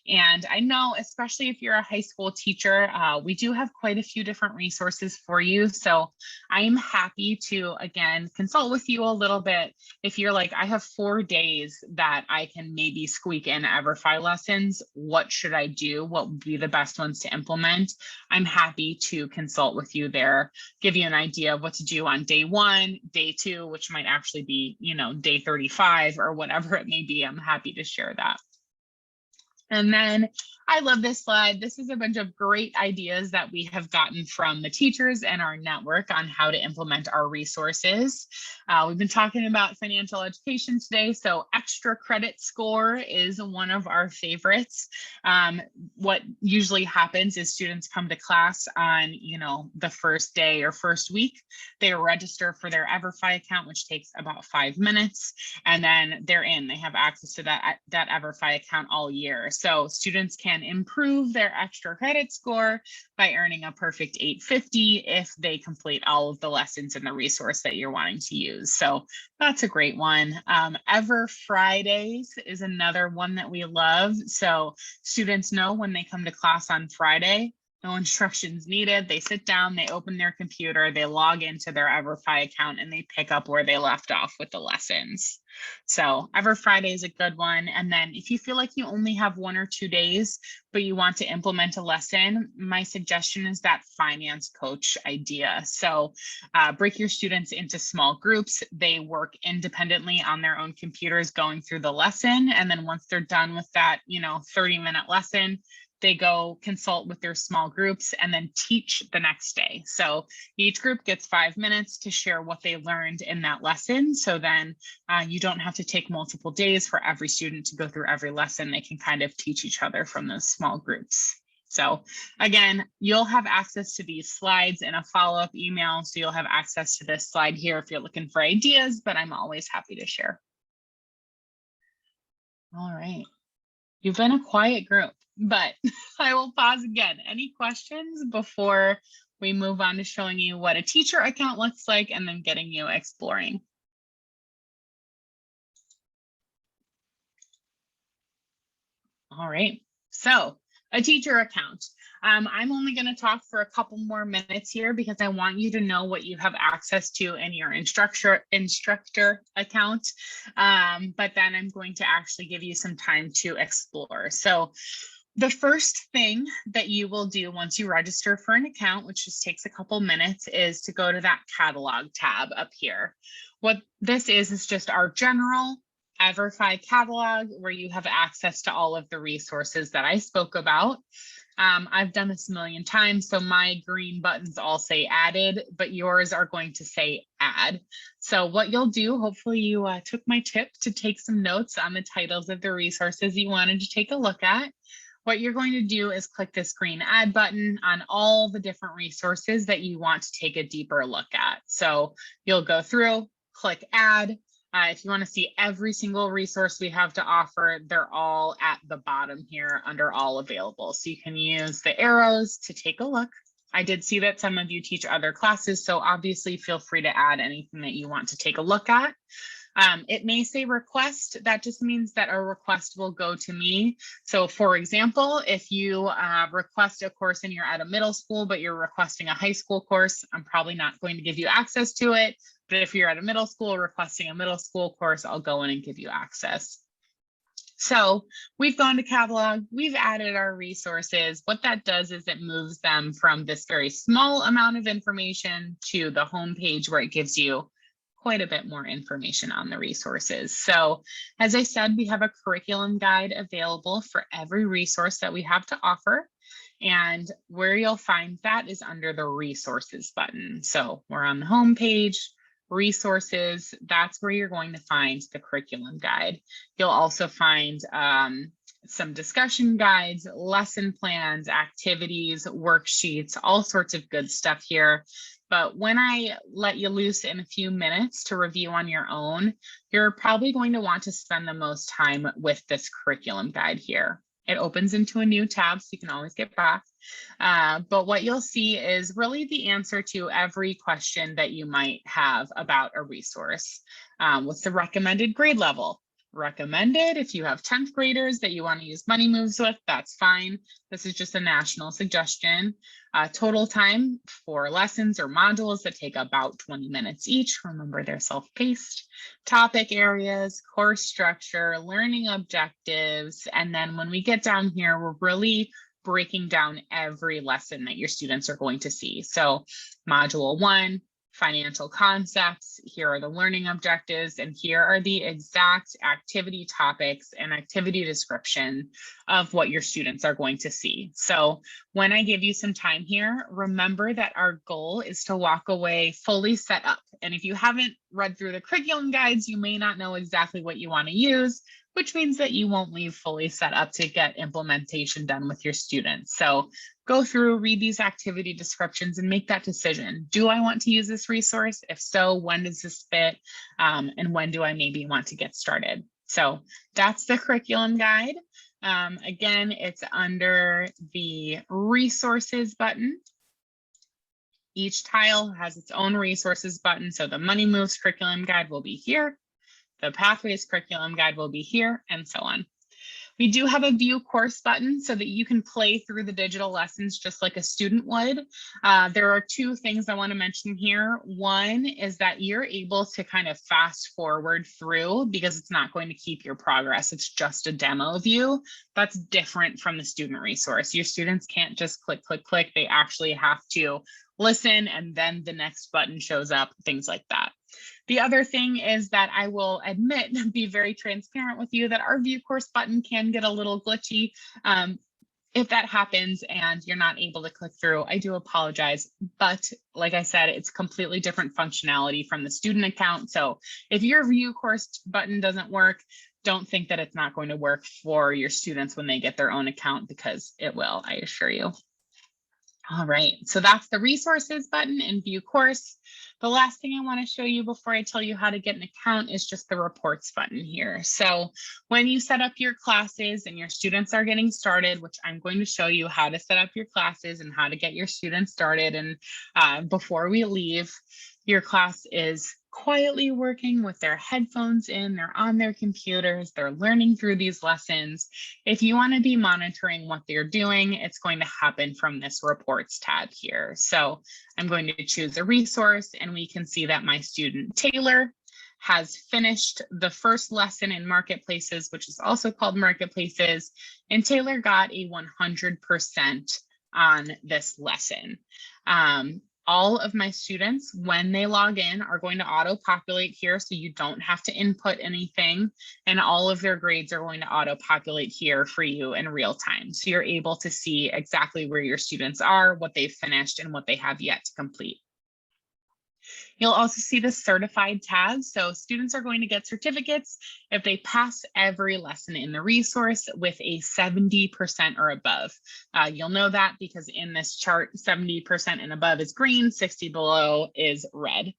And I know, especially if you're a high school teacher, we do have quite a few different resources for you. So I'm happy to, again, consult with you a little bit. If you're like, I have 4 days that I can maybe squeak in EverFi lessons, what should I do? What would be the best ones to implement? I'm happy to consult with you there, give you an idea of what to do on day 1, day 2, which might actually be, day 35 or whatever it may be. I'm happy to share that. And then I love this slide. This is a bunch of great ideas that we have gotten from the teachers and our network on how to implement our resources. We've been talking about financial education today, so extra credit score is one of our favorites. What usually happens is students come to class on, the first day or first week. They register for their EverFi account, which takes about 5 minutes, and then they're in. They have access to that EverFi account all year. So students can improve their extra credit score by earning a perfect 850 if they complete all of the lessons in the resource that you're wanting to use. So that's a great one. Ever Fridays is another one that we love. So students know when they come to class on Friday, no instructions needed. They sit down, they open their computer, they log into their EverFi account, and they pick up where they left off with the lessons. So Ever Friday is a good one. And then if you feel like you only have 1 or 2 days, but you want to implement a lesson, my suggestion is that finance coach idea. So break your students into small groups. They work independently on their own computers going through the lesson. And then once they're done with that, 30-minute lesson, they go consult with their small groups and then teach the next day. So each group gets 5 minutes to share what they learned in that lesson. So then you don't have to take multiple days for every student to go through every lesson. They can kind of teach each other from those small groups. So again, you'll have access to these slides in a follow-up email. So you'll have access to this slide here if you're looking for ideas, but I'm always happy to share. All right. You've been a quiet group, but I will pause again. Any questions before we move on to showing you what a teacher account looks like and then getting you exploring? All right, so a teacher account. I'm only going to talk for a couple more minutes here because I want you to know what you have access to in your instructor account. But then I'm going to actually give you some time to explore. So the first thing that you will do once you register for an account, which just takes a couple minutes, is to go to that catalog tab up here. What this is just our general EverFi catalog where you have access to all of the resources that I spoke about. I've done this a million times, so my green buttons all say added, but yours are going to say add. So what you'll do, hopefully you took my tip to take some notes on the titles of the resources you wanted to take a look at. What you're going to do is click this green add button on all the different resources that you want to take a deeper look at. So you'll go through, click add. If you want to see every single resource we have to offer, they're all at the bottom here under all available. So you can use the arrows to take a look. I did see that some of you teach other classes, so obviously feel free to add anything that you want to take a look at. It may say request. That just means that a request will go to me. So for example, if you request a course and you're at a middle school, but you're requesting a high school course, I'm probably not going to give you access to it. But if you're at a middle school requesting a middle school course, I'll go in and give you access. So we've gone to catalog, we've added our resources. What that does is it moves them from this very small amount of information to the home page where it gives you quite a bit more information on the resources. So as I said, we have a curriculum guide available for every resource that we have to offer. And where you'll find that is under the resources button. So we're on the home page. Resources, that's where you're going to find the curriculum guide. You'll also find some discussion guides, lesson plans, activities, worksheets, all sorts of good stuff here. But when I let you loose in a few minutes to review on your own, you're probably going to want to spend the most time with this curriculum guide here. It opens into a new tab, so you can always get back. But what you'll see is really the answer to every question that you might have about a resource. What's the recommended grade level? Recommended, if you have 10th graders that you want to use money moves with, that's fine. This is just a national suggestion. Total time for lessons or modules that take about 20 minutes each. Remember, they're self-paced. Topic areas, course structure, learning objectives. And then when we get down here, we're really breaking down every lesson that your students are going to see. So module 1, financial concepts, here are the learning objectives, and here are the exact activity topics and activity description of what your students are going to see. So when I give you some time here, remember that our goal is to walk away fully set up. And if you haven't read through the curriculum guides, you may not know exactly what you want to use, which means that you won't leave fully set up to get implementation done with your students. So go through, read these activity descriptions and make that decision. Do I want to use this resource? If so, when does this fit? And when do I maybe want to get started? So that's the curriculum guide. Again, it's under the resources button. Each tile has its own resources button. So the Money Moves curriculum guide will be here. The Pathways curriculum guide will be here, and so on. We do have a view course button so that you can play through the digital lessons just like a student would. There are two things I want to mention here. One is that you're able to kind of fast forward through because it's not going to keep your progress. It's just a demo view. That's different from the student resource. Your students can't just click, click, click. They actually have to listen and then the next button shows up, things like that. The other thing is that I will admit, be very transparent with you, that our view course button can get a little glitchy. If that happens and you're not able to click through, I do apologize. But like I said, it's completely different functionality from the student account. So if your view course button doesn't work, don't think that it's not going to work for your students when they get their own account, because it will, I assure you. All right, so that's the resources button in view course. The last thing I want to show you before I tell you how to get an account is just the reports button here. So when you set up your classes and your students are getting started, which I'm going to show you how to set up your classes and how to get your students started. And before we leave, your class is quietly working with their headphones in, they're on their computers, they're learning through these lessons. If you want to be monitoring what they're doing, it's going to happen from this reports tab here. So I'm going to choose a resource and we can see that my student Taylor has finished the first lesson in marketplaces, which is also called marketplaces, and Taylor got a 100% on this lesson. All of my students, when they log in, are going to auto-populate here, so you don't have to input anything, and all of their grades are going to auto-populate here for you in real time. So you're able to see exactly where your students are, what they've finished, and what they have yet to complete. You'll also see the certified tab. So students are going to get certificates if they pass every lesson in the resource with a 70% or above. You'll know that because in this chart, 70% and above is green, 60 below is red.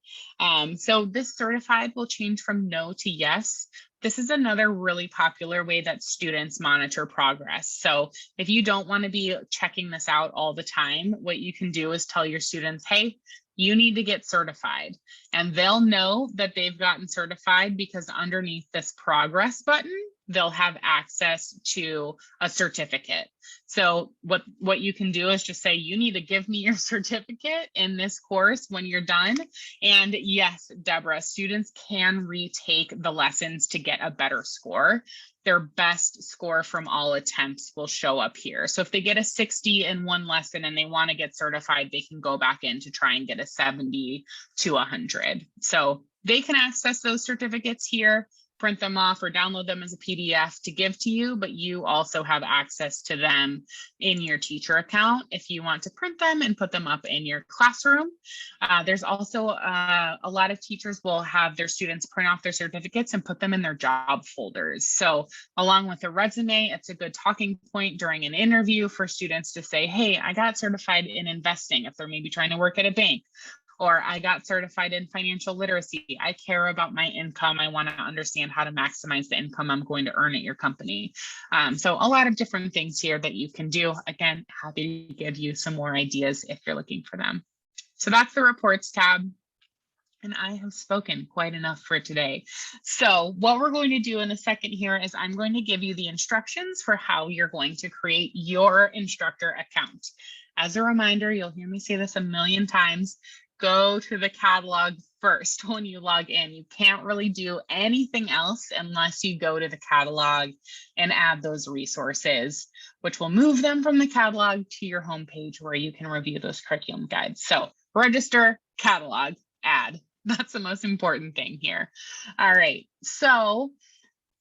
So this certified will change from no to yes This is another really popular way that students monitor progress. So if you don't want to be checking this out all the time, what you can do is tell your students, hey, you need to get certified. And they'll know that they've gotten certified because underneath this progress button, they'll have access to a certificate. So what you can do is just say, you need to give me your certificate in this course when you're done. And yes, Deborah, students can retake the lessons to get a better score. Their best score from all attempts will show up here. So if they get a 60 in one lesson and they want to get certified, they can go back in to try and get a 70 to 100. So they can access those certificates here, print them off or download them as a PDF to give to you, but you also have access to them in your teacher account if you want to print them and put them up in your classroom. There's also a lot of teachers will have their students print off their certificates and put them in their job folders. So along with a resume, it's a good talking point during an interview for students to say, hey, I got certified in investing if they're maybe trying to work at a bank. Or I got certified in financial literacy. I care about my income. I want to understand how to maximize the income I'm going to earn at your company. So a lot of different things here that you can do. Again, happy to give you some more ideas if you're looking for them. So that's the reports tab. And I have spoken quite enough for today. So what we're going to do in a second here is I'm going to give you the instructions for how you're going to create your instructor account. As a reminder, you'll hear me say this a million times. Go to the catalog first when you log in. You can't really do anything else unless you go to the catalog and add those resources, which will move them from the catalog to your homepage where you can review those curriculum guides. So register, catalog, add. That's the most important thing here. All right, so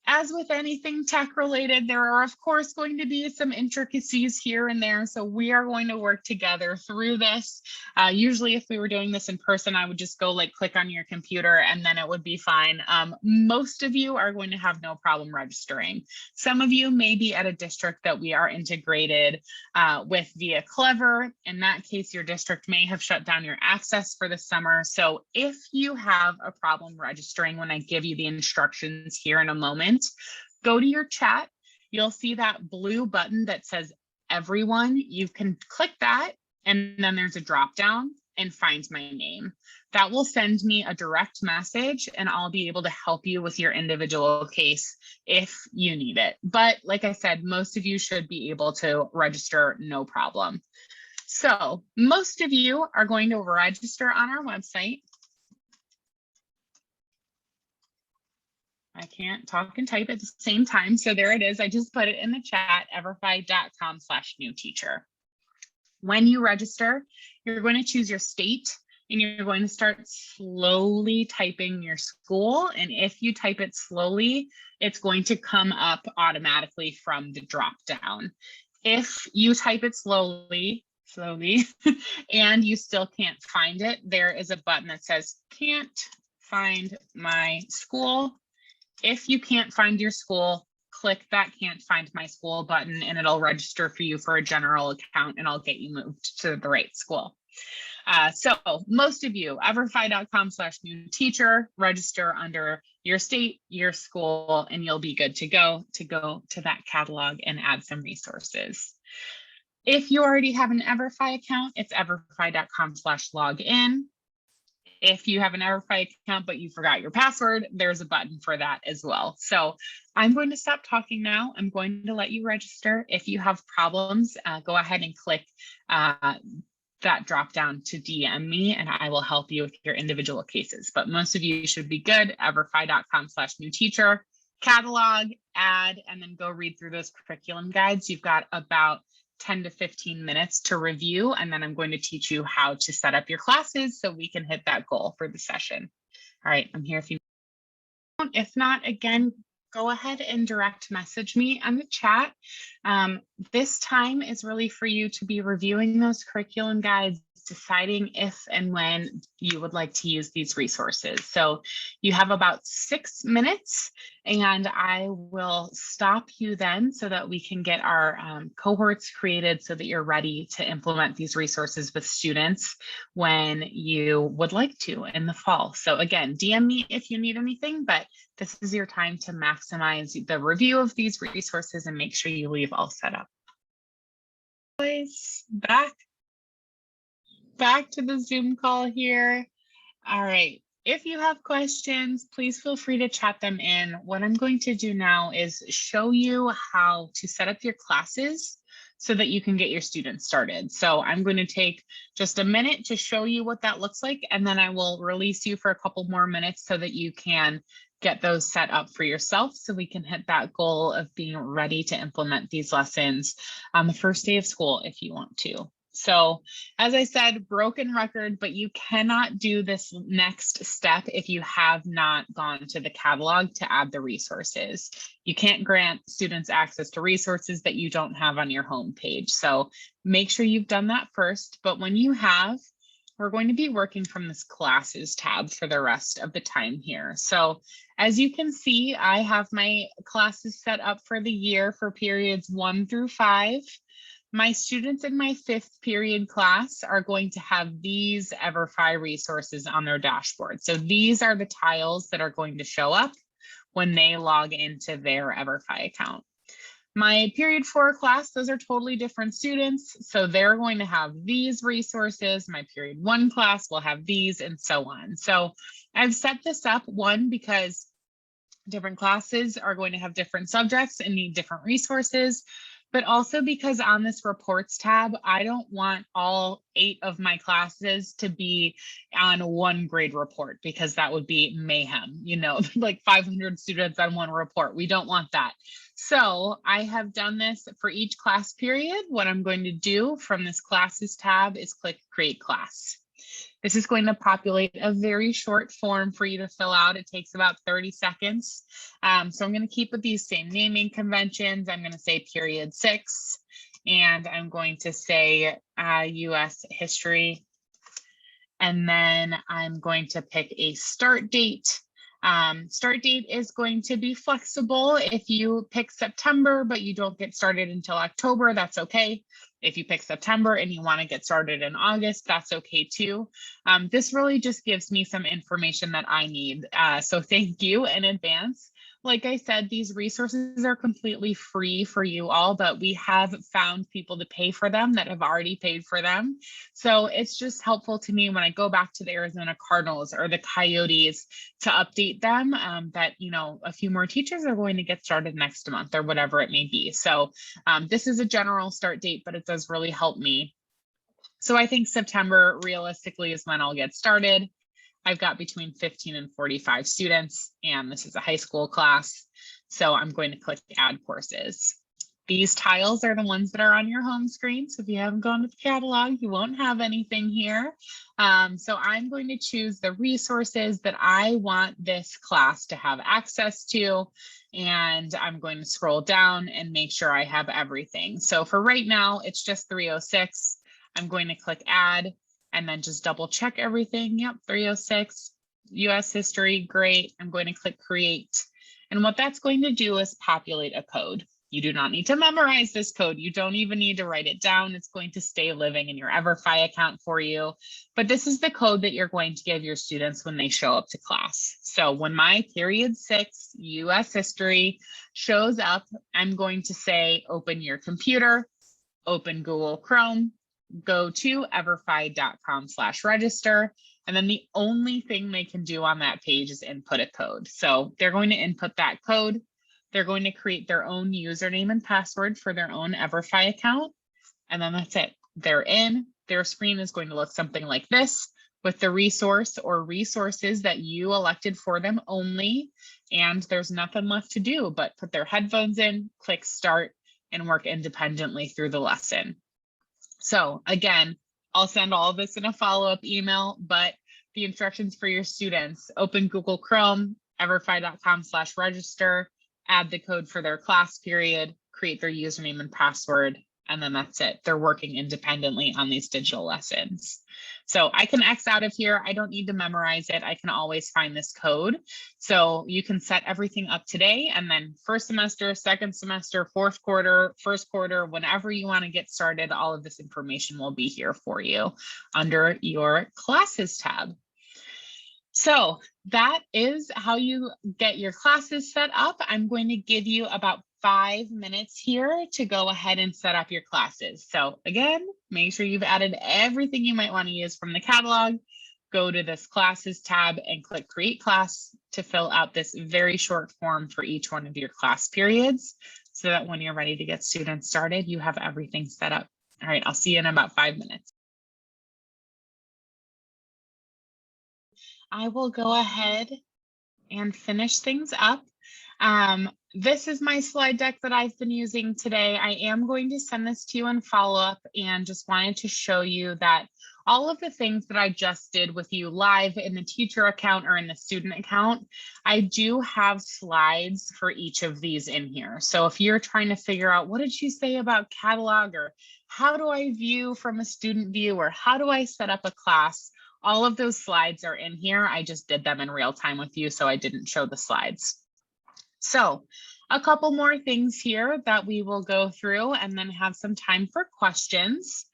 as with anything tech related, there are of course going to be some intricacies here and there. So we are going to work together through this. Usually if we were doing this in person, I would just go like click on your computer and then it would be fine. Most of you are going to have no problem registering. Some of you may be at a district that we are integrated with via Clever. In that case, your district may have shut down your access for the summer. So if you have a problem registering when I give you the instructions here in a moment, go to your chat. You'll see that blue button that says everyone. You can click that and then there's a drop down and find my name. That will send me a direct message and I'll be able to help you with your individual case if you need it. But like I said, most of you should be able to register no problem. So most of you are going to register on our website. I can't talk and type at the same time. So there it is. I just put it in the chat, everfi.com/new-teacher. When you register, you're going to choose your state and you're going to start slowly typing your school. And if you type it slowly, it's going to come up automatically from the drop down. If you type it slowly, and you still can't find it, there is a button that says can't find my school. If you can't find your school, click that can't find my school button and it'll register for you for a general account and I'll get you moved to the right school. So most of you, everfi.com/new-teacher, register under your state, your school, and you'll be good to go to that catalog and add some resources. If you already have an Everfi account, it's everfi.com/login. If you have an Everfi account, but you forgot your password, there's a button for that as well. So I'm going to stop talking now. I'm going to let you register. If you have problems, go ahead and click that drop down to DM me and I will help you with your individual cases. But most of you should be good. everfi.com/new-teacher, catalog, add, and then go read through those curriculum guides. You've got about 10 to 15 minutes to review, and then I'm going to teach you how to set up your classes so we can hit that goal for the session. All right, I'm here if you don't. If not, again, go ahead and direct message me on the chat. This time is really for you to be reviewing those curriculum guides, deciding if and when you would like to use these resources. So you have about 6 minutes, and I will stop you then so that we can get our cohorts created so that you're ready to implement these resources with students when you would like to in the fall. So again, DM me if you need anything, but this is your time to maximize the review of these resources and make sure you leave all set up. Boys, back to the Zoom call here. All right. If you have questions, please feel free to chat them in. What I'm going to do now is show you how to set up your classes so that you can get your students started. So I'm going to take just a minute to show you what that looks like, and then I will release you for a couple more minutes so that you can get those set up for yourself so we can hit that goal of being ready to implement these lessons on the first day of school if you want to. So as I said, broken record, but you cannot do this next step if you have not gone to the catalog to add the resources. You can't grant students access to resources that you don't have on your home page. So make sure you've done that first, but when you have, we're going to be working from this classes tab for the rest of the time here. So as you can see, I have my classes set up for the year for periods 1 through 5. My students in my 5th period class are going to have these EverFi resources on their dashboard. So these are the tiles that are going to show up when they log into their EverFi account. My period 4 class, those are totally different students. So they're going to have these resources. My period 1 class will have these, and so on. So I've set this up, one, because different classes are going to have different subjects and need different resources, but also because on this reports tab, I don't want all 8 of my classes to be on one grade report, because that would be mayhem, you know, like 500 students on one report. We don't want that. So I have done this for each class period. What I'm going to do from this classes tab is click create class. This is going to populate a very short form for you to fill out. It takes about 30 seconds. So I'm going to keep with these same naming conventions. I'm going to say period 6, and I'm going to say US history. And then I'm going to pick a start date. Start date is going to be flexible. If you pick September, but you don't get started until October, that's okay. If you pick September and you want to get started in August, that's okay too. This really just gives me some information that I need. So thank you in advance. Like I said, these resources are completely free for you all, but we have found people to pay for them that have already paid for them. So it's just helpful to me when I go back to the Arizona Cardinals or the Coyotes to update them that, you know, a few more teachers are going to get started next month or whatever it may be. So this is a general start date, but it does really help me. So I think September realistically is when I'll get started. I've got between 15 and 45 students, and this is a high school class. So I'm going to click add courses. These tiles are the ones that are on your home screen. So if you haven't gone to the catalog, you won't have anything here. So I'm going to choose the resources that I want this class to have access to. And I'm going to scroll down and make sure I have everything. So for right now, it's just 306. I'm going to click add, and then just double check everything. Yep, 306, US history, great. I'm going to click create. And what that's going to do is populate a code. You do not need to memorize this code. You don't even need to write it down. It's going to stay living in your EverFi account for you. But this is the code that you're going to give your students when they show up to class. So when my period 6 US history shows up, I'm going to say, open your computer, open Google Chrome, go to everfi.com/register. And then the only thing they can do on that page is input a code. So they're going to input that code. They're going to create their own username and password for their own EverFi account. And then that's it. They're in. Their screen is going to look something like this, with the resource or resources that you elected for them only. And there's nothing left to do but put their headphones in, click start, and work independently through the lesson. So again, I'll send all of this in a follow-up email, but the instructions for your students: open Google Chrome, everfi.com/register, add the code for their class period, create their username and password, and then that's it. They're working independently on these digital lessons. So I can X out of here. I don't need to memorize it. I can always find this code. So you can set everything up today, and then first semester, second semester, fourth quarter, first quarter, whenever you want to get started, all of this information will be here for you under your classes tab. So that is how you get your classes set up. I'm going to give you about 5 minutes here to go ahead and set up your classes. So again, make sure you've added everything you might want to use from the catalog. Go to this classes tab and click create class to fill out this very short form for each one of your class periods, so that when you're ready to get students started, you have everything set up. All right, I'll see you in about 5 minutes. I will go ahead and finish things up. This is my slide deck that I've been using today. I am going to send this to you in follow-up, and just wanted to show you that all of the things that I just did with you live in the teacher account or in the student account, I do have slides for each of these in here. So if you're trying to figure out, what did you say about catalog, or how do I view from a student view, or how do I set up a class? All of those slides are in here. I just did them in real time with you, so I didn't show the slides. So a couple more things here that we will go through and then have some time for questions.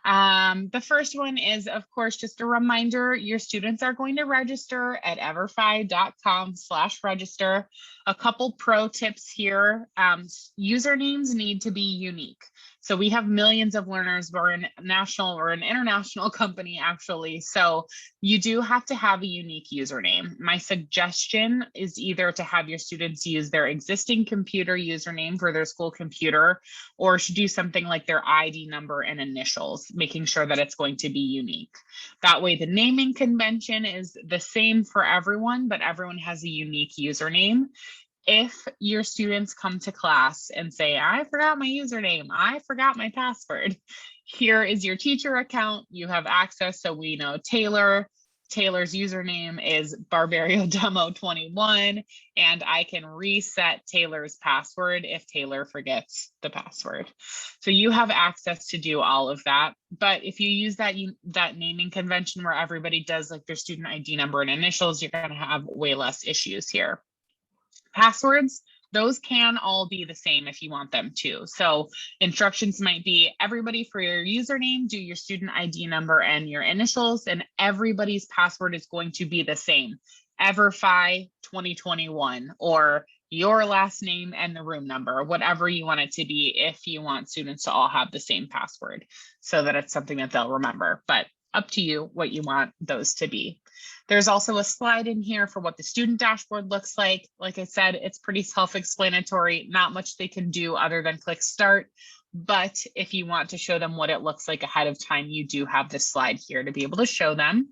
The first one is, of course, just a reminder, your students are going to register at everfi.com/register. A couple pro tips here. Usernames need to be unique. So we have millions of learners. We're a national or an international company, actually. So you do have to have a unique username. My suggestion is either to have your students use their existing computer username for their school computer, or should do something like their ID number and initials, making sure that it's going to be unique. That way the naming convention is the same for everyone, but everyone has a unique username. If your students come to class and say, I forgot my username, I forgot my password, here is your teacher account. You have access, so we know Taylor's username is BarbariaDemo21, and I can reset Taylor's password if Taylor forgets the password. So you have access to do all of that. But if you use that naming convention where everybody does like their student ID number and initials, you're going to have way less issues here. Passwords, those can all be the same if you want them to. So instructions might be, everybody for your username, do your student ID number and your initials, and everybody's password is going to be the same. Everfi 2021, or your last name and the room number, whatever you want it to be, if you want students to all have the same password, so that it's something that they'll remember. But up to you what you want those to be. There's also a slide in here for what the student dashboard looks like. Like I said, it's pretty self-explanatory, not much they can do other than click start. But if you want to show them what it looks like ahead of time, you do have this slide here to be able to show them.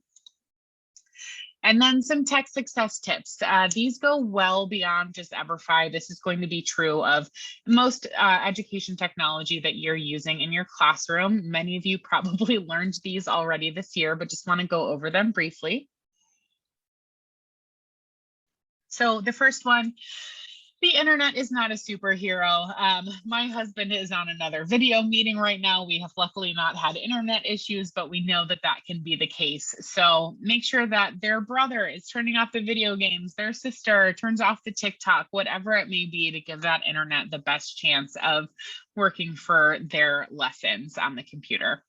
And then some tech success tips. These go well beyond just Everfi. This is going to be true of most education technology that you're using in your classroom. Many of you probably learned these already this year, but just want to go over them briefly. So the first one, the internet is not a superhero. My husband is on another video meeting right now. We have luckily not had internet issues, but we know that that can be the case. So make sure that their brother is turning off the video games, their sister turns off the TikTok, whatever it may be, to give that internet the best chance of working for their lessons on the computer.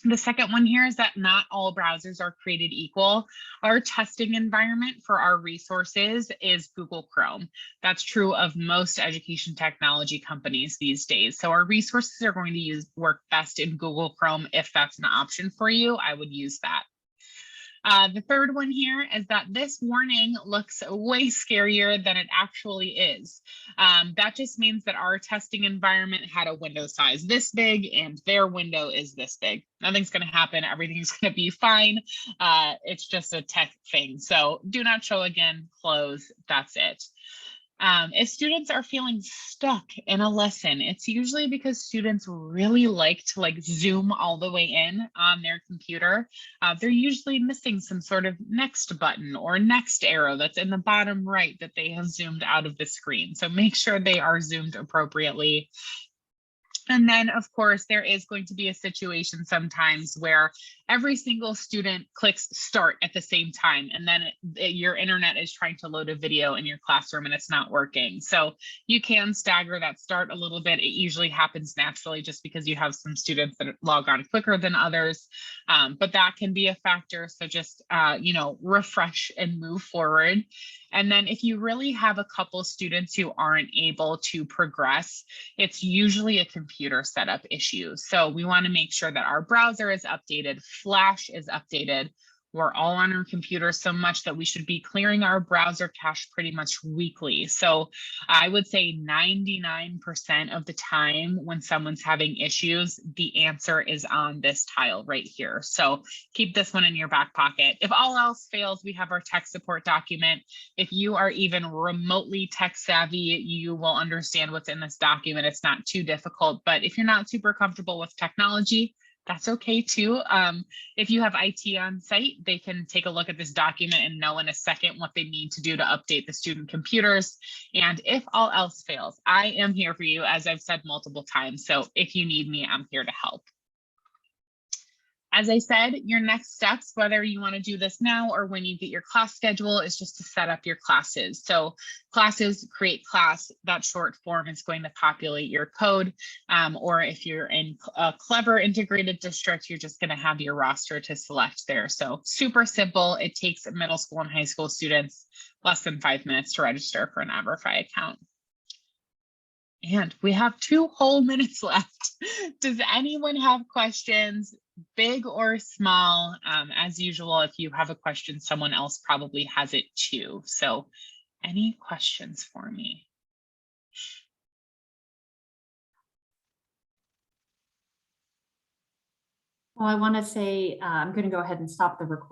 The second one here is that not all browsers are created equal. Our testing environment for our resources is Google Chrome. That's true of most education technology companies these days. So our resources are going to work best in Google Chrome. If that's an option for you, I would use that. The third one here is that this warning looks way scarier than it actually is. That just means that our testing environment had a window size this big and their window is this big. Nothing's going to happen. Everything's going to be fine. It's just a tech thing. So do not show again, close, that's it. If students are feeling stuck in a lesson, it's usually because students really like to zoom all the way in on their computer. They're usually missing some sort of next button or next arrow that's in the bottom right that they have zoomed out of the screen. So make sure they are zoomed appropriately. And then, of course, there is going to be a situation sometimes where every single student clicks start at the same time, and then your internet is trying to load a video in your classroom and it's not working. So you can stagger that start a little bit. It usually happens naturally just because you have some students that log on quicker than others, but that can be a factor. So just, refresh and move forward. And then if you really have a couple students who aren't able to progress, it's usually a computer setup issue. So we want to make sure that our browser is updated, Flash is updated. We're all on our computers so much that we should be clearing our browser cache pretty much weekly. So I would say 99% of the time when someone's having issues, the answer is on this tile right here. So keep this one in your back pocket. If all else fails, we have our tech support document. If you are even remotely tech savvy, you will understand what's in this document. It's not too difficult, but if you're not super comfortable with technology, that's okay too. If you have IT on site, they can take a look at this document and know in a second what they need to do to update the student computers. And if all else fails, I am here for you, as I've said multiple times. So if you need me, I'm here to help. As I said, your next steps, whether you want to do this now or when you get your class schedule, is just to set up your classes. So classes, create class, that short form is going to populate your code. Or if you're in a clever integrated district, you're just going to have your roster to select there. So super simple. It takes middle school and high school students less than 5 minutes to register for an Averify account. And we have 2 whole minutes left. Does anyone have questions, big or small? As usual, if you have a question, someone else probably has it too. So any questions for me? Well, I want to say, I'm going to go ahead and stop the recording.